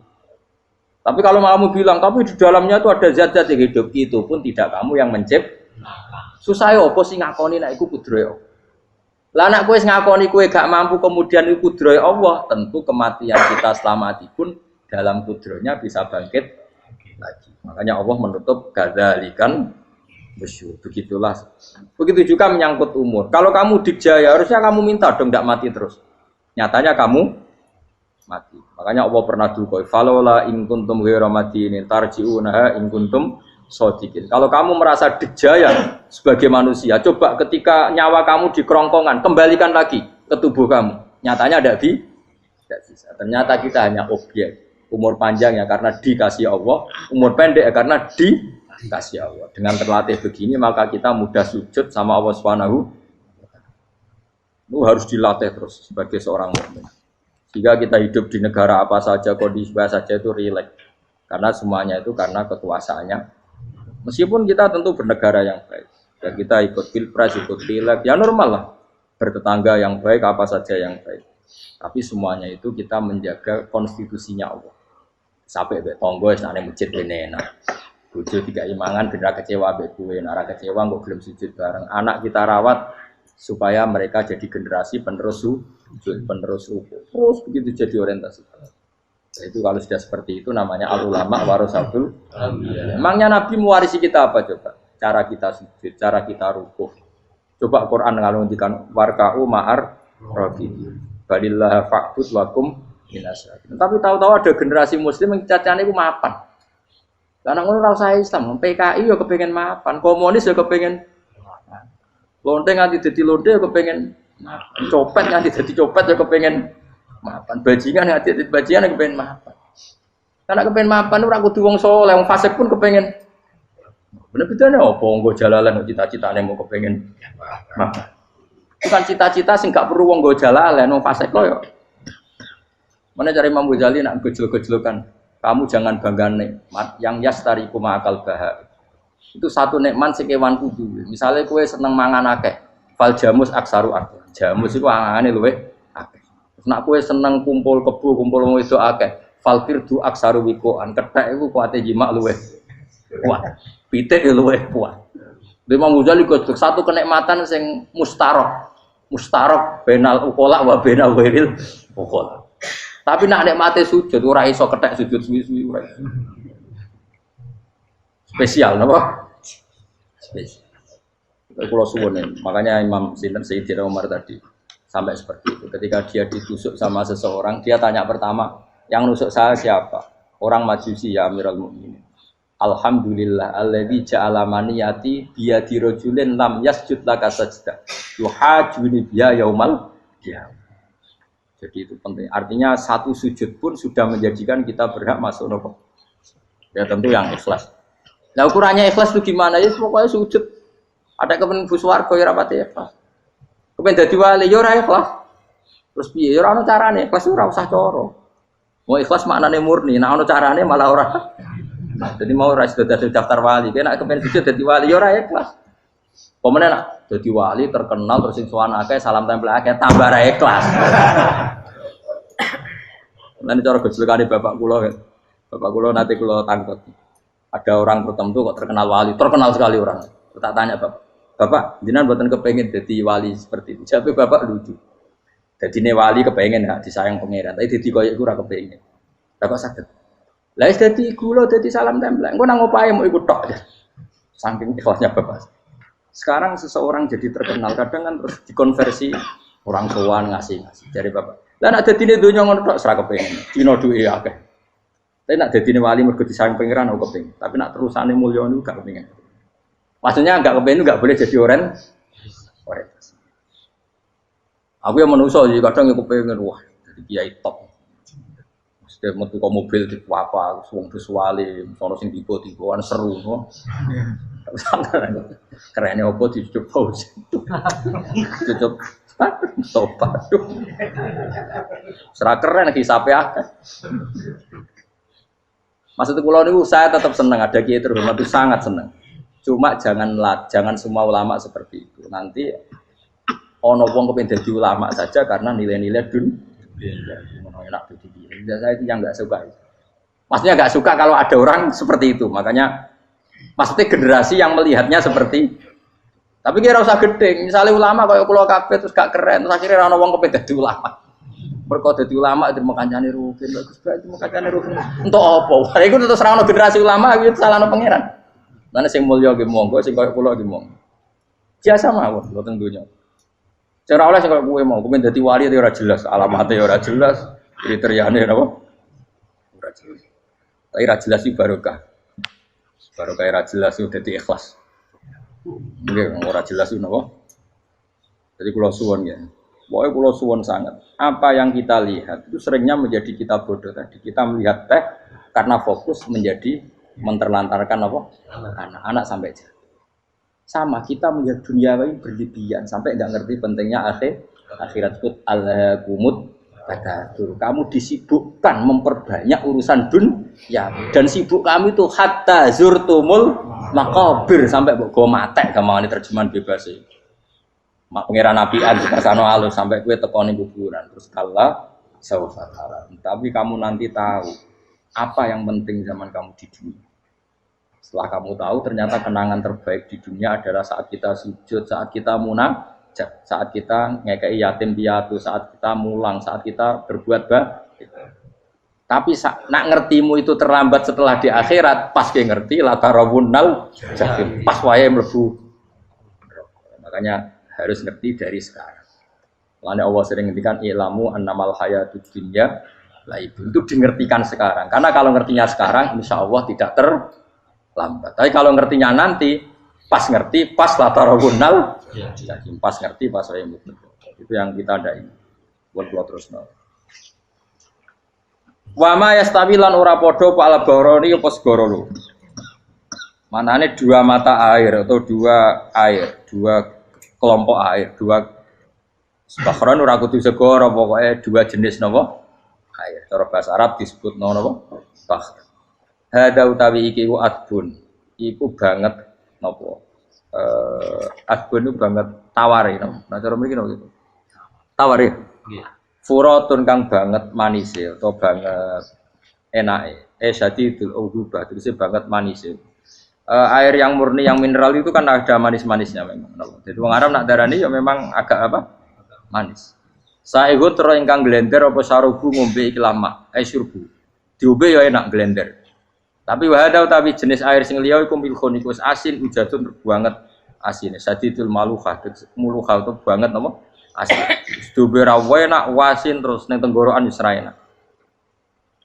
Tapi kalau kamu bilang, tapi di dalamnya itu ada zat-zat yang hidup, itu pun tidak kamu yang menciptakan. Susah ya apa sih ngakoni nek iku kudrohe Allah. Lah nek kowe ngakoni kowe gak mampu kemudian iku kudrohe Allah, tentu kematian kita setelah mati pun dalam kudrohnya bisa bangkit lagi. Makanya Allah menutup kadzalikan nusyur. Begitulah. Begitu juga menyangkut umur. Kalau kamu dijaya harusnya kamu minta dong tidak mati terus. Nyatanya kamu mati. Makanya Allah pernah dukoi falola in kuntum ghairu madinin tarji'unaha in kuntum shodiqin. Kalau kamu merasa dijaya sebagai manusia, coba ketika nyawa kamu di kerongkongan, kembalikan lagi ke tubuh kamu. Nyatanya tidak bisa. Ternyata kita hanya objek. Umur panjang ya karena dikasih Allah, umur pendek ya karena dikasih Allah. Dengan terlatih begini maka kita mudah sujud sama Allah Subhanahu. Itu harus dilatih terus sebagai seorang mukmin. Jika kita hidup di negara apa saja, kondisi apa saja itu rileks. Karena semuanya itu karena kekuasaannya. Meskipun kita tentu bernegara yang baik. Ya kita ikut pilpres, ikut pileg, ya normal lah. Bertetangga yang baik, apa saja yang baik. Tapi semuanya itu kita menjaga konstitusinya Allah. Sampai tonggo senane masjid ini enak. Bojo tiga imangan bener kecewa mbek kowe, nek kecewa kok gelem sujud bareng. Anak kita rawat supaya mereka jadi generasi penerus sujud, penerus rukuk. Terus begitu jadi orientasi. Nah, itu kalau sudah seperti itu namanya al-ulama warasatul anbiya. Emangnya Nabi mewarisi kita apa coba? Cara kita sujud, cara kita rukuk. Coba Quran kalau ngendikan warka'u ma'ar rafiqin. Balillah fa'bud wakum minasyakin. Tapi tahu-tahu ada generasi muslim yang cacane iku mapan. Lah nang ngono ora usah Islam, PKI yo kepengin mapan, komunis yo kepengin mapan. Lonte nganti dadi lonte yo kepengin mapan. Copet nganti dadi copet yo kepengin mapan. Bajingan nganti dadi bajingan yo kepengin mapan. Karena kepengin mapan ora kudu wong saleh, wong fasik pun kepengin. Bener bedane opo nggo jalalan cita-citane mau kepengin mapan. Bukan cita-cita sing gak perlu wong nggo jalalan, wong fasik kok yo. Mana cari Imam Ghazali nak gejol-gejolokan. Kamu jangan bangga nikmat yang yastariku ma'akal baha. Itu satu nikmat sing kewan kudu. Misalnya kowe seneng mangan akeh, fal jamus aksaru akeh. Jamus iku angane luwih akeh. Nek kowe seneng kumpul kebo, kumpul wong wedok akeh, fal firdu aksaru wikoan. Kethek iku kuwate jimak luwih kuat. Pitik luwih kuat. Imam Ghazali kok satu kenikmatan sing mustarok benal ukola wa benal wiril ukola. Tapi nak nikmate sujud ora iso kethek sujud suwi-suwi ora. Spesial napa? Spesial. Kalau suwun makanya Imam Sayyidina Umar tadi sampai seperti itu. Ketika dia ditusuk sama seseorang, dia tanya pertama, yang nusuk saya siapa? Orang Majusi ya Amirul Mukminin. Alhamdulillah alladzi ja'ala maniyati biyadi rajulin lam yasjud laka sajdah. Yuhajuni biya yaumal qiyamah. Jadi itu penting. Artinya satu sujud pun sudah menjadikan kita berhak masuk neraka. Ya tentu yang ikhlas. Nah ukurannya ikhlas itu gimana? Ya pokoknya sujud Ada kepen bus warga ya rapati ikhlas. Kepen dadi wali ya ora ikhlas. Terus piye ya ora ono carane, ikhlas ora usah cara. Mau ikhlas maknane murni, nek ono carane malah ora. Jadi mau ora sudah daftar wali, kena kepen sujud dadi wali ya ora ikhlas. Pemene nak dadi wali terkenal terus sing sowan akeh salam tempel akeh tambah ra ikhlas. Lan cara gejolakane bapak kula kan. Bapak kula nate kula tangkut. Ada orang tertentu kok terkenal wali, terkenal sekali orang. Tak tanya bapak, jenengan mboten kepengin dadi wali seperti itu. Jawabe bapak lucu. Dadine wali kepengin gak disayang pangeran, tapi dadi koyo iku ora kepengin. Bapak saged. Lah wis dadi kula dadi salam tempel. Engko nang opahe mau ikut tok aja. Saking ikhlasnya bapak. Sekarang seseorang jadi terkenal kadang kan terus dikonversi orang sowan ngasih. Dari bapak. Lah nek dadine donya ngono tok ora kepengin. Dina duwe akeh. Tapi nak dadine wali mergo disayang pangeran aku kepengin. Tapi nak terusane mulya niku gak kepengin. Maksudnya enggak kepengin enggak boleh jadi orang. Aku yang manusia jadi kadang yang kepengin wah jadi kiai top. Mesti metu ke mobil di apa, wong visuale, sono sing tiba-tibaan seru no. Kerennya opo dicucuk pause. Cucuk sopan. Serah keren hisape akeh. Maksud kula niku saya tetap senang ada kiai terhormat itu sangat senang. Cuma jangan semua ulama seperti itu. Nanti ono wong kepengin dadi ulama saja karena nilai-nilai ngono enak dadi kiai. Saya itu yang enggak suka. Maksudnya enggak suka kalau ada orang seperti itu. Makanya maksudnya generasi yang melihatnya seperti tapi kira usah gede. Misalnya ulama kayak kula kabeh terus gak keren, terus akhirnya ono wong kepengin dadi ulama. Mergo dadi ulama terima kancane rugen, bagus banget terima kancane rugen. Entuk apa? Iku terus ora ono generasi ulama iki salahno pangeran. Lan sing mulya nggih monggo, sing koyo kula nggih monggo. Biasa mawon mboten donya. Cara oleh sing koyo kowe mau, kepen dadi wali ora jelas, alamate ora jelas, kriteriane napa? Ora jelas. Tapi ora jelas iki barokah. Barokah ora jelas iku dadi ikhlas. Nggih, ora jelas iku napa? Jadi kula suwun ya. Pokoknya kula suwun sangat. Apa yang kita lihat itu seringnya menjadi kita bodoh tadi. Kita melihat teh karena fokus menjadi menterlantarkan apa? Anak-anak sampai jatuh. Sama kita melihat dunia ini berlebihan sampai enggak ngerti pentingnya akhirat itu al-kumut takatsur. Kamu disibukkan memperbanyak urusan dunia dan sibuk kamu itu hatta zurtumul maqabir sampai mbok go matek gampangane terjemahan bebas iki. Pengiran nabian di persano halus sampai kue tekoni kuburan terus kalah saufatara. Tapi kamu nanti tahu apa yang penting zaman kamu di dunia. Setelah kamu tahu ternyata kenangan terbaik di dunia adalah saat kita sujud, saat kita munajat, saat kita ngekei yatim piatu, saat kita mulang, saat kita berbuat baik. Tapi nak ngertimu itu terlambat setelah di akhirat, pas ke ngerti latarawunnal jahim, pas wae mlebu. Makanya harus ngerti dari sekarang. Makanya Allah sering ngendikan ilamu annamal hayatud dunya lah itu dingertikan sekarang. Karena kalau ngertinya sekarang insya Allah tidak terlambat. Tapi kalau ngertinya nanti pas ngerti pas latarawunnal jahim, pas ngerti pas wae mlebu. Itu yang kita ada ini. Buat terus no. Wa ma yastawi lan ora padha pala baroni apa segara lho. Manane dua mata air atau dua air, dua kelompok air, dua bahron ora kudu segara pokoke dua jenis napa? Air. Cara bahasa Arab disebut napa? Bahr. Hada utawi iki ku adbun. Iku banget napa? Adbun itu banget tawar ya. Nah cara mriki napa gitu. Tawar ya. Nggih. Furatun kang banget manise atau banget enake. Syadidul udubah terus banget manise. Air yang murni yang mineral itu kan ada manis-manisnya memang. Jadi wong Arab nak darani ya memang agak apa? Manis. Saehu tero ingkang glender apa sarubu ngombe iki lama, syurbu. Diombe ya enak glender. Tapi wahada utawi jenis air sing liya iku milkhun iku asin ujatun banget asine. Sadidul maluhah, muluhah itu banget napa? Asin. Diombe ra enak wasin terus ning tenggorokan wis ra enak.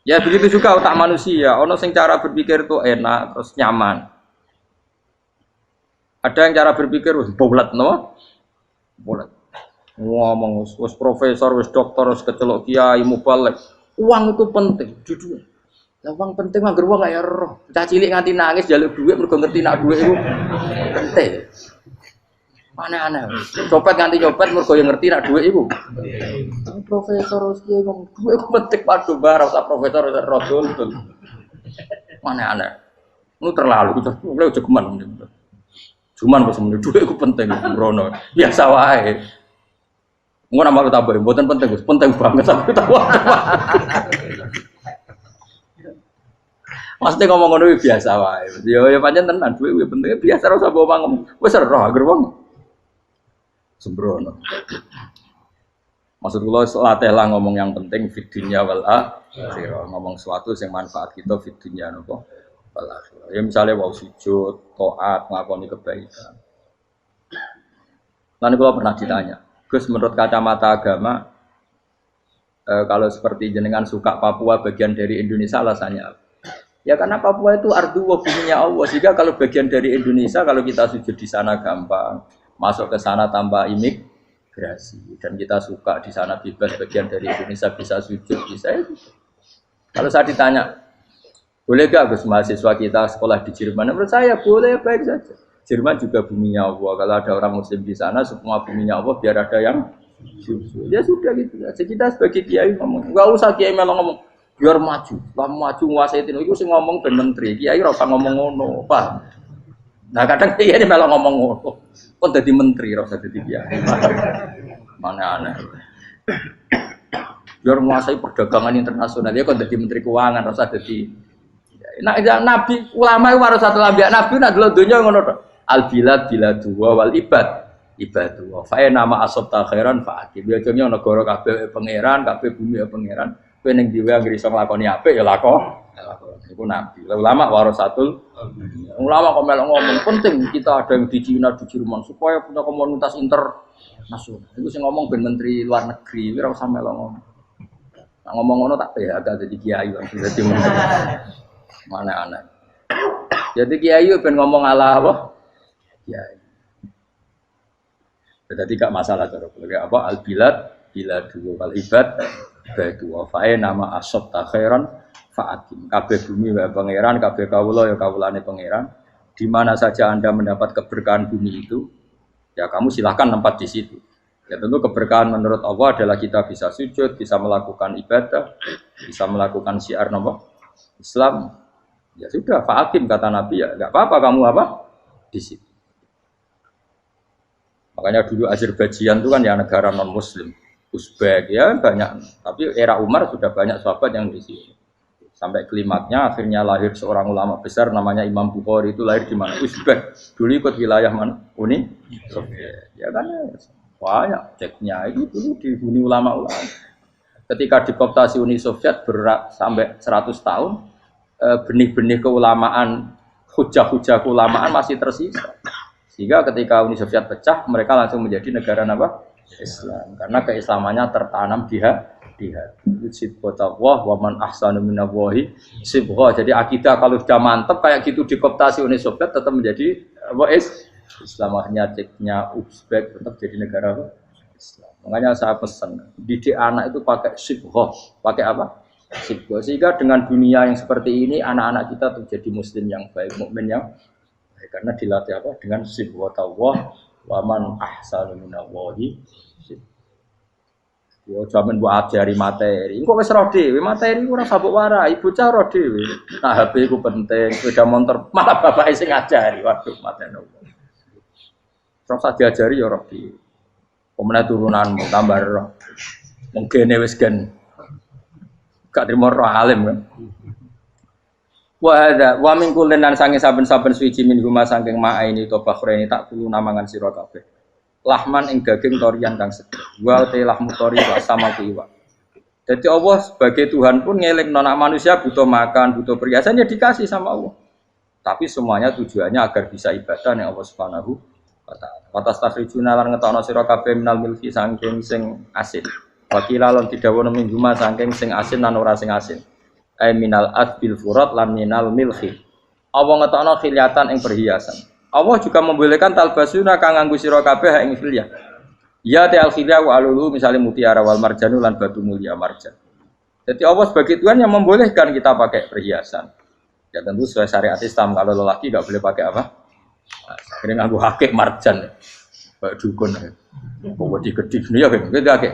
Ya begitu juga otak manusia, ono sing cara berpikir itu enak terus nyaman. Ada yang cara berpikir wis bolet no? Bolet. Ngomong wis profesor, wis doktor, wis kecelok kiai mubalek. Uang itu penting di dunia. Lah uang penting mangger wong kaya roh. Cah cilik nganti nangis njaluk dhuwit mergo ngerti nak dhuwit iku penting. Aneh-aneh. Copet nganti copet mergo yang ngerti nak dhuwit iku. Profesor wis ngomong dhuwit penting padha bar ora profesor ora rodol. Aneh-aneh. Lu terlalu lu jogeman. Cuman kok semeneh dhuwit iku penting sembrono. Biasa wae. Ngono nama lu tambah mboten penting, Gus. Penting banget sampe tahu. Maksudnya ngomong ngono biasa wae. Ya pancen tenan dhuwit penting biasa ora usah bawa ngomong. Wis ora agar wong sembrono. Maksud kula latih lah ngomong yang penting fid dunya wal akhirah. Ngomong sesuatu yang manfaat kita fid dunya napa wal akhirah. Ya misalnya wau sujud, taat, ngakoni kebaikan. Nanti kula pernah ditanya, Gus menurut kacamata agama kalau seperti jenengan suka Papua bagian dari Indonesia alasannya apa? Ya karena Papua itu ardu wa buminya Allah. Sehingga kalau bagian dari Indonesia kalau kita sujud di sana gampang. Masuk ke sana tanpa imigrasi dan kita suka di sana bebas bagian dari Indonesia bisa sujud bisa itu. Kalau saya ditanya boleh gak Gus mahasiswa kita sekolah di Jerman? Menurut saya boleh baik saja. Jerman juga buminya Allah. Kalau ada orang Muslim di sana semua buminya Allah biar ada yang sujud. Ya sudah gitu. Jadi kita sebagai kiai ngomong nggak usah kiai malah ngomong biar maju, maju nguasai itu. Itu sih ngomong ben menteri kiai ora usah ngomong ngono, Pak. Nah kadang kiai ini malah ngomong ngono. Kok jadi menteri, rasa jadi kiai. Mana aneh. Biar menguasai perdagangan internasional, dia kok jadi menteri keuangan, rasa jadi. Nah, nabi ulama itu harus satu lambiak nabi. Nah dulu dunia ngono. Al bilad biladu wal ibad ibadu. Fae nama asobta khairan faati. Biasanya negara kabeh pangeran, kabeh bumi pangeran. Kowe ning dhewe anggere iso nglakoni apik ya lakon. Iku nabi. Ulama warasatul. Ulama kok melok ngomong penting kita ada yang di Cina di Jerman supaya punya komunitas internasional. Iku sing ngomong ben menteri luar negeri, ora usah melok ngomong. Nah, ngomong ngono tak agak jadi kiai kan dadi menteri. Mana aneh. Jadi kiai ben ngomong ala apa? Kiai. Jadi gak masalah cara apa al bilad biladu wal ibad badu wa fae nama asob ta khairan faatim. Kabeh bumi wae pangeran, kabeh kawula ya kawulane pangeran. Di mana saja Anda mendapat keberkahan bumi itu, ya kamu silahkan tempat di situ. Ya tentu keberkahan menurut Allah adalah kita bisa sujud, bisa melakukan ibadah, bisa melakukan syiar nama Islam. Ya sudah, faatim kata Nabi ya, enggak apa-apa kamu apa di situ. Makanya dulu Azerbaijan itu kan ya negara non Muslim, Uzbek ya banyak. Tapi era Umar sudah banyak sahabat yang di sini. Sampai klimaknya akhirnya lahir seorang ulama besar namanya Imam Bukhari itu lahir di mana? Uzbek. Dulu ikut wilayah mana? Uni Soviet. Ya kan banyak ceknya itu dulu dihuni ulama-ulama. Ketika dikooptasi Uni Soviet berat sampai 100 tahun, benih-benih keulamaan, hujah-hujah keulamaan masih tersisa. Sehingga ketika Uni Soviet pecah, mereka langsung menjadi negara apa? Islam. Karena keislamannya tertanam di hati. Sibghatullah wa man ahsanu minallahi sibghah. Jadi akidah kalau sudah mantap kayak gitu dikooptasi Uni Soviet tetap menjadi Islam. Akhirnya ceknya Uzbek tetap jadi negara Islam. Makanya saya pesan didik anak itu pakai sibghah. Pakai apa? Sibghah. Sehingga dengan dunia yang seperti ini anak-anak kita tuh jadi muslim yang baik, mukmin yang karena dilatih apa dengan sibghatullah wa man ahsanu minallahi yo jaman mbok ajari materi engko wis ro dhewe materi ora sabuk warai bocah ro dhewe nah HP ku penting sepeda motor malah bapake sing ngajari waduh mateni terus diajari yo ro dhewe pemene turunanmu tambah ro mungkin wis gen gak trimo ro alim kan. Wa min kullin lan sange saben-saben suci min huma saking ma'aini to bakhreni tak kulo namangan sira kabeh. Lahman ing daging torian kang seger. Wa te lahmu tori wa sama kuiwa. Jadi Allah sebagai Tuhan pun ngelingno nek manusia butuh makan, butuh perhiasan ya dikasih sama Allah. Tapi semuanya tujuannya agar bisa ibadah ning Allah Subhanahu wa taala. Wa tastakhrijuna lan ngetokno sira kabeh minal milki saking sing asin. Wa kilalon didhawuhna min huma saking sing asin lan ora sing asin. Minal adbil furat lan minal milhi. Allah ngetokno khiliatan ing perhiasan. Allah juga membolehkan talbasuna kang nganggo sira kabeh ing khilyah. Ya ta'al khilyah wa alulu misale mutiara wal marjanu lan batu mulia marjan. Jadi Allah sebagai Tuhan yang membolehkan kita pakai perhiasan. Ya tentu sesuai syariat Islam kalau lelaki enggak boleh pakai apa? Akhirnya nganggo hakik marjan. Kayak dukun ya. Kok digedhi ya kan gitu akeh.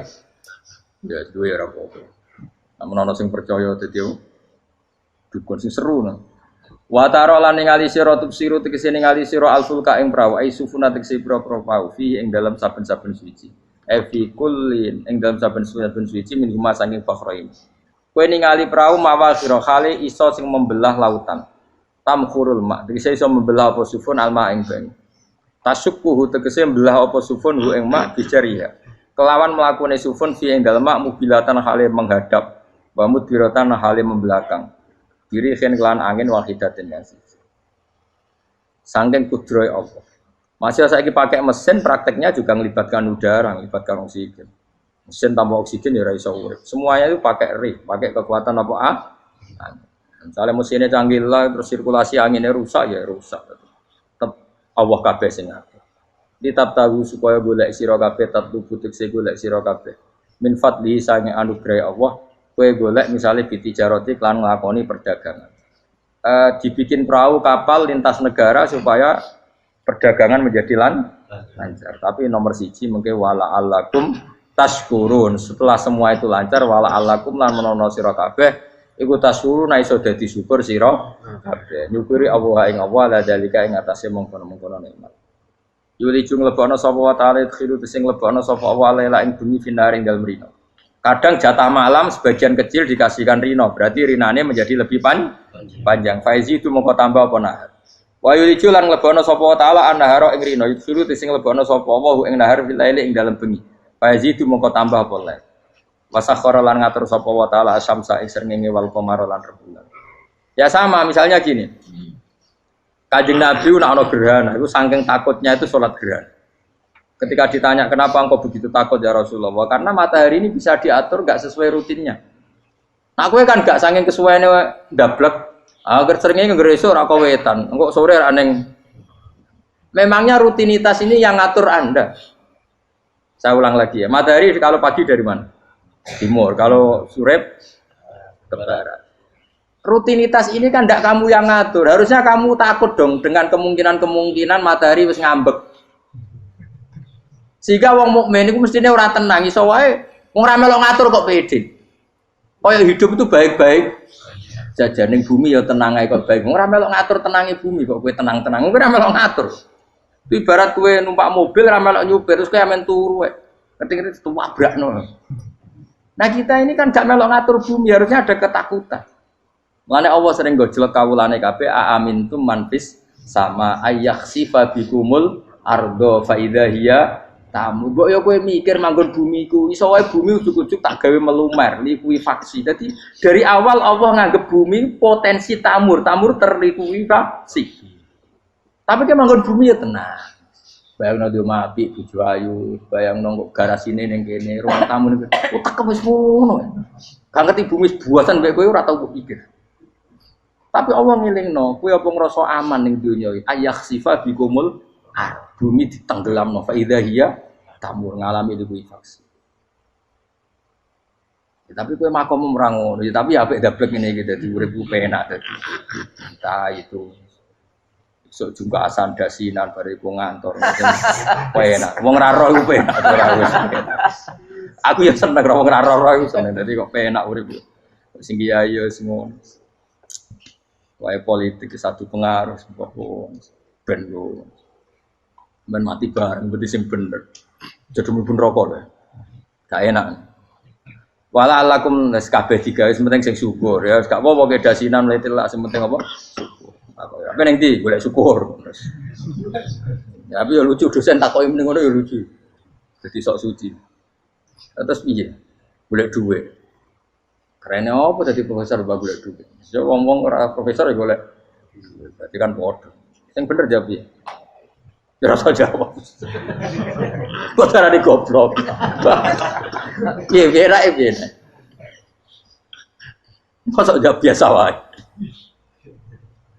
Ya duwe ora apa-apa. Namun ana sing percaya dadi dukun sing seru nah. Wa taro lan ningali sira tubsiru tegese ningali sira alfulka ing prawa ai sufuna tegese pira-pira pau fi ing dalam saben-saben suci. Fi kullin ing dalam saben-saben suci min huma saking fakhrain. Kowe ningali prau mawa sira khale iso sing membelah lautan. Tamkhurul ma tegese iso membelah apa sufun alma ing banyu. Tasukkuhu tegese membelah apa sufun hu ing ma bijariha. Kelawan mlakune sufun fi ing dalem mak mubilatan hale menghadap wa mudbiratan hale membelakang. Diri khen kelan angin wahidatin yang siji. Saking kudrohe Allah. Masih saiki pakai mesin prakteknya juga melibatkan udara, melibatkan oksigen. Mesin tanpa oksigen ya ora iso urip. Semuanya itu pakai rig, pakai kekuatan apa Misalnya mesinnya canggih lah, terus sirkulasi anginnya rusak ya rusak. Tetap Allah kabeh sing ngatur. Ditab tahu supaya golek sira kabeh tatlu butik golek sira kabeh. Min fadli sange anugerah Allah, kowe golek misalnya bitijaroti lan nglakoni perdagangan. Dibikin perahu kapal lintas negara supaya perdagangan menjadi lancar. Tapi nomor siji mungkin wala alakum tashkurun. Setelah semua itu lancar wala alakum lan menono sira kabeh iku tashkurun iso dadi syukur sira kabeh. Nyukuri Allah ing Allah la dalika ing atase mengkono-mengkono nikmat. Yuli jung lebokno sapa wa ta'ala khiru sing lebokno sapa Allah lela ing bumi finaring dalem rino. Kadang jatah malam sebagian kecil dikasihkan rino, berarti rinane menjadi lebih panjang. Faizi itu mengko tambah apa nahar. Wa yuli lan lebokno sapa wa ta'ala an-nahara ing rino, khiru sing lebokno sapa Allah ing nahar fil laili ing dalem bengi. Faizi itu mengko tambah apa lae. Wasakhara lan ngatur sapa wa ta'ala asyamsa ing srengenge wal qamara lan rembulan. Ya sama misalnya gini. Kanjeng Nabi nak ana gerhana, itu saking takutnya itu sholat gerhana. Ketika ditanya kenapa engkau begitu takut ya Rasulullah, karena matahari ini bisa diatur gak sesuai rutinnya. Nah, kowe kan gak saking kesuwaine ndablek, agar seringnya nggereso ora kowe wetan, engko sore ora neng. Memangnya rutinitas ini yang ngatur Anda. Saya ulang lagi ya, matahari kalau pagi dari mana? Timur, kalau sore ke barat. Rutinitas ini kan tidak kamu yang ngatur. Harusnya kamu takut dong dengan kemungkinan matahari wis ngambek. Sehingga wong mukmin iku mestine ora tenang iso wae wong ra melok ngatur kok pede. Kaya hidup itu baik-baik saja ning bumi ya tenang ae kok baik. Wong ora melok ngatur tenange bumi kok kowe tenang-tenang. Kowe ora melok ngatur. Ibarat kowe numpak mobil ra melok nyupir terus kowe amen turu wae. Keting-keting tuwabrakno. Nah, kita ini kan gak melok ngatur bumi, harusnya ada ketakutan. Mulane Allah sering gojlok kawulane kabeh aamintum manfis sama ayakhsifa bikumul ardo fa idza hiya tamu. Mbok ya kowe mikir manggon bumi ku iso wae bumi ujug-ujug tak gawe melumer likuifaksi. Jadi dari awal Allah nganggep bumi potensi tamur terlikuifaksi. Tapi kan manggon bumi ya tenang. Bayangno di omah apik bojo ayu, bayangno kok garasine ning kene, ruang tamu ning utek wis ngono. Gak ngerti bumi buasan mek kowe ora tau pikir. Tapi Allah ngelingno, kowe apa ngrasa aman ning donya iki? Ayakhsifa bikumul bumi ditenggelamno fa idza hiya tamur ngalami likuifaksi. Ya, tapi kowe makom ora ngono, ya, tapi apik dablek ngene iki dadi urip penak dadi. Entah itu sok juga asan dasinan bariku ngantor. Penak. Wong ra roh iku penak ora wis. Aku ya seneng wong ra roh iku seneng dadi kok penak urip. Sing kiai ya semua. Wae politik satu pengaruh ben yo. Ben mati bareng berarti sing bener. Jadi mlebu neraka lho. Gak enak. Wala alakum nas kabeh digawe penting sing syukur ya gak apa-apa ke dasinan mlete lah sing penting apa? Apa ning ndi golek syukur. Ya tapi yo lucu dosen takoki mending ngono yo lucu. Jadi sok suci. Terus piye? Golek dhuwit. Karena apa tadi profesor mbak golek dhuwit. Yo ngomong ora profesor ya golek. Berarti kan bodoh. Sing bener jawab piye? Ya rasa jawab. Kok carane goblok. Piye piye. Masa jawab biasa wae.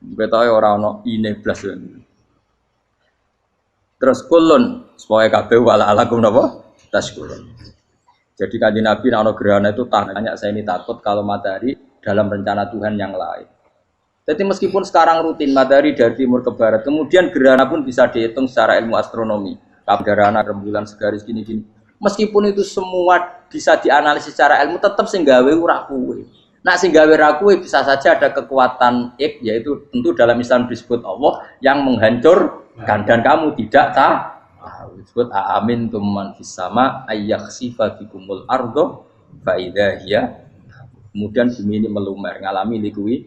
Betawe ora ana ine blas. Terus kulun supaya kabeh wala alakum napa? Taskurun. Jadi kanjeng Nabi ana gerhana itu tanya saya ini takut kalau matahari dalam rencana Tuhan yang lain. Jadi meskipun sekarang rutin matahari dari timur ke barat, kemudian gerhana pun bisa dihitung secara ilmu astronomi. Kabdarana rembulan segaris gini-gini. Meskipun itu semua bisa dianalisis secara ilmu, tetap sing gawe ora kuwe. Nak sing gawe ra kuwe bisa saja ada kekuatan yaitu tentu dalam Islam disebut Allah yang menghancurkan dan kamu tidak tahu. Disebut amin tumman fis sama ayyakhsifa bikumul ardo fa idza hiya. Kemudian bumi ini melumer, ngalami likui.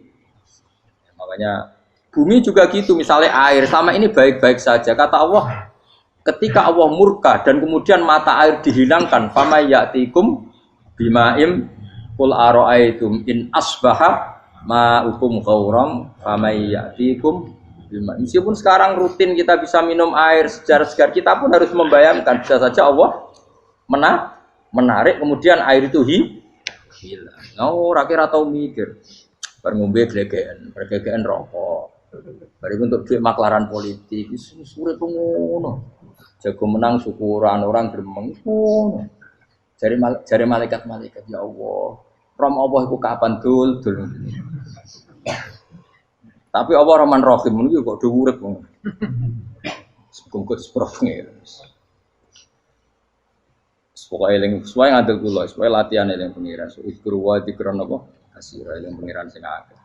Makanya bumi juga gitu, misalnya air sama ini baik-baik saja. Kata Allah, ketika Allah murka dan kemudian mata air dihilangkan, fama ya'tikum bima'im qul ara'aitum in asbaha ma'ukum ghauram fama ya'tikum bima'im. Meskipun sekarang rutin kita bisa minum air segar-segar, kita pun harus membayangkan bisa saja Allah menarik kemudian air itu hilang. Oh, rakyat atau mikir ngombe glegeken rokok. Bari untuk duit maklaran politik, surat ngono. Jago menang syukuran orang gremeng ngono. Jari malaikat ya Allah. Rom Allah iku kapan dul. Tapi Allah Rahman Rahim niku kok do urip ngono. Sengkut sprofne. Pokoke eling suwe ngadeg kula, suwe latihan eling pengiran. Ikru wa dikron apa? Asira eling pengiran sing akeh.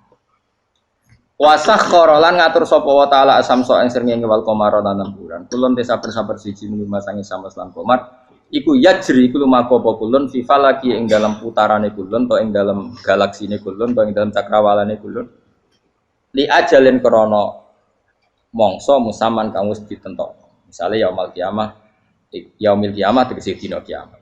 Wasakhkhara lan ngatur sapa wa taala asamso ing srengenge wal qamara lan bulan. Kulun te sabar-sabar siji mung masangi sama lan qamar. Iku yajri iku lumaku apa kulun fi falaki ing dalam putarane kulun to ing dalam galaksine kulun to ing dalam cakrawalane kulun. Li ajalin krana mangsa musaman kang wis ditentokno. Misale yaumul kiamah tegese dina kiamat.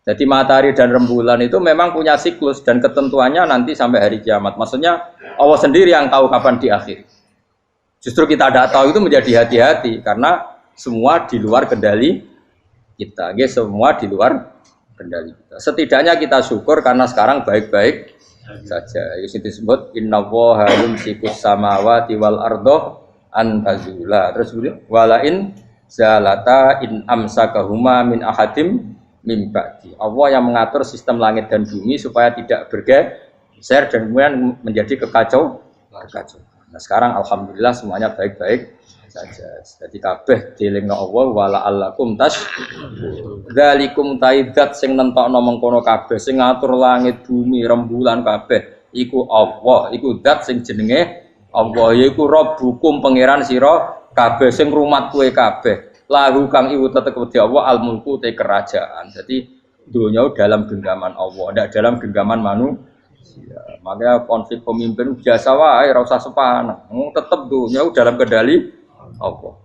Jadi matahari dan rembulan itu memang punya siklus dan ketentuannya nanti sampai hari kiamat. Maksudnya Allah sendiri yang tahu kapan di akhir. Justru kita tidak tahu itu menjadi hati-hati karena semua di luar kendali kita. Semua di luar kendali kita. Setidaknya kita syukur karena sekarang baik-baik saja. Itu disebut innallaha yumsikus samawati wal ardo an tazula. Terus walain zalata in amsakahuma min ahadim mimbati. Allah yang mengatur sistem langit dan bumi supaya tidak bergeser dan kemudian menjadi kekacauan. Nah sekarang alhamdulillah semuanya baik-baik saja. Jadi kabeh dielingno Allah wala allakum tas. Dzalikum taidat sing nentokno mengkono kabeh sing ngatur langit bumi rembulan kabeh iku Allah, iku zat sing jenenge Allah yaiku Rabbukum pangeran sira kabeh sing rumat kowe kabeh. Lahu kang iku tetep wedi Allah al mulku te kerajaan. Jadi dunia dalam genggaman Allah, tidak dalam genggaman manusia. Makanya konflik pemimpin biasa wae ora usah sepanah. Tetep dunia dalam kendali Allah.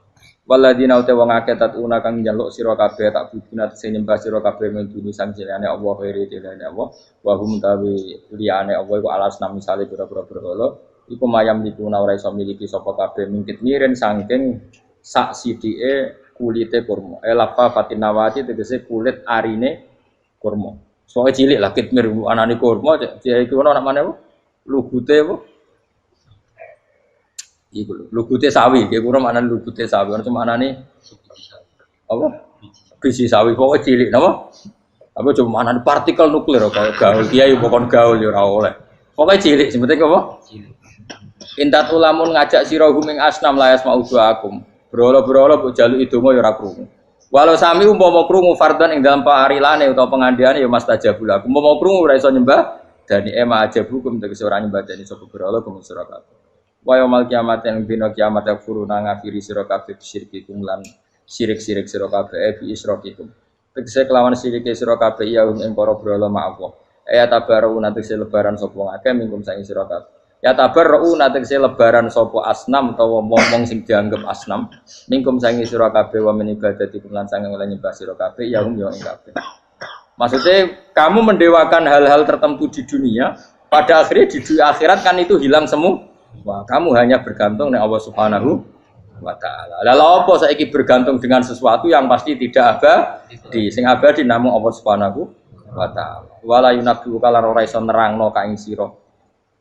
Waladina uta wong akeh tatuna kang njaluk sira kabeh tak bujuna sing nyembah sira kabeh menduni sang jenenge Allah khairi dilane Allah. Wa hum tawi liyane Allah iku alasna misale pira-pira berhala iku mayam dikuna ora iso miliki sapa kabeh mingkit miren saking sak sidike kulite kurma. Lafa fatinawati tegese kulit arine kurma. Soale cilik lah kitmir anane kurma dia iku ana namane apa? Lugute apa? Iku lugute sawi, iki kurang anane lugute sawi, ana cuma anane apa? Biji sawi pokoke cilik napa? Apa cuma anane partikel nuklir kaya gaul kiai pokon gaul ya ora oleh. Pokoke cilik sing penting apa? Cilik. Intat ulamun ngajak sira huming asnam layas mauduakum. Berolo-berolo mbok jaluki donga ya ora krungu. Walau sami umpama krungu fardhan ing dalam parilane utawa pengandiane ya mastajabul aku. Umpama krungu ora iso nyembah dani ema ajabukum tegese ora nyembah dani sapa berolo gumun sira kabeh. Wa yaumil kiamat yang dina kiamat yakfuruna ngafiri sira kabeh syirkikum lan syirik-syirik sira kabeh bi isrokikum. Tegese kelawan sirike sira kabeh ya ing para berolo ma'allah. Ya tabaru tegese lebaran sapa ngakeh mingkum saking sira kabeh. Ya tabarru natekse lebaran sapa asnam utawa wong-wong sing dianggep asnam mingkum sangi sira kabeh wa min ibadati lan sange oleh nyembah sira kabeh ya hum ya ing kabeh. Maksudnya kamu mendewakan hal-hal tertentu di dunia, pada akhirnya di akhirat kan itu hilang semua. Wah, kamu hanya bergantung dengan Allah Subhanahu wa taala. Lalu apa saiki bergantung dengan sesuatu yang pasti tidak abadi, sing abadi namung Allah Subhanahu wa taala. Wala yunabbi'uka lan ora iso nerangno ka ing sira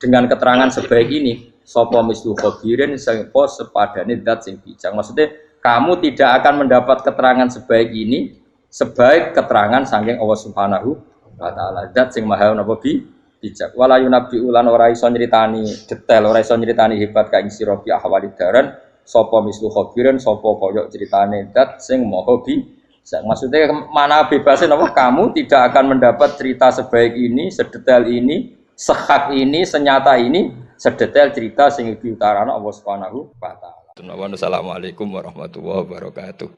dengan keterangan sebaik ini sapa mislu khabirin sapa sepadane zat sing bijak. Maksudnya kamu tidak akan mendapat keterangan sebaik ini sebaik keterangan saking Allah Subhanahu wa taala zat sing maha napa bijak. Wala yunabbi ulan ora iso nyritani detail, ora iso nyritani hebat ka ing sira bi ahwalid daran sapa mislu khabirin sapa kaya critane dat sing maha bisa. Maksudnya mana bebasnya apa? Kamu tidak akan mendapat cerita sebaik ini, sedetail ini, sehak ini, senyata ini, sedetail cerita sing diutarana Allah Subhanahu wa taala. Assalamualaikum warahmatullahi wabarakatuh.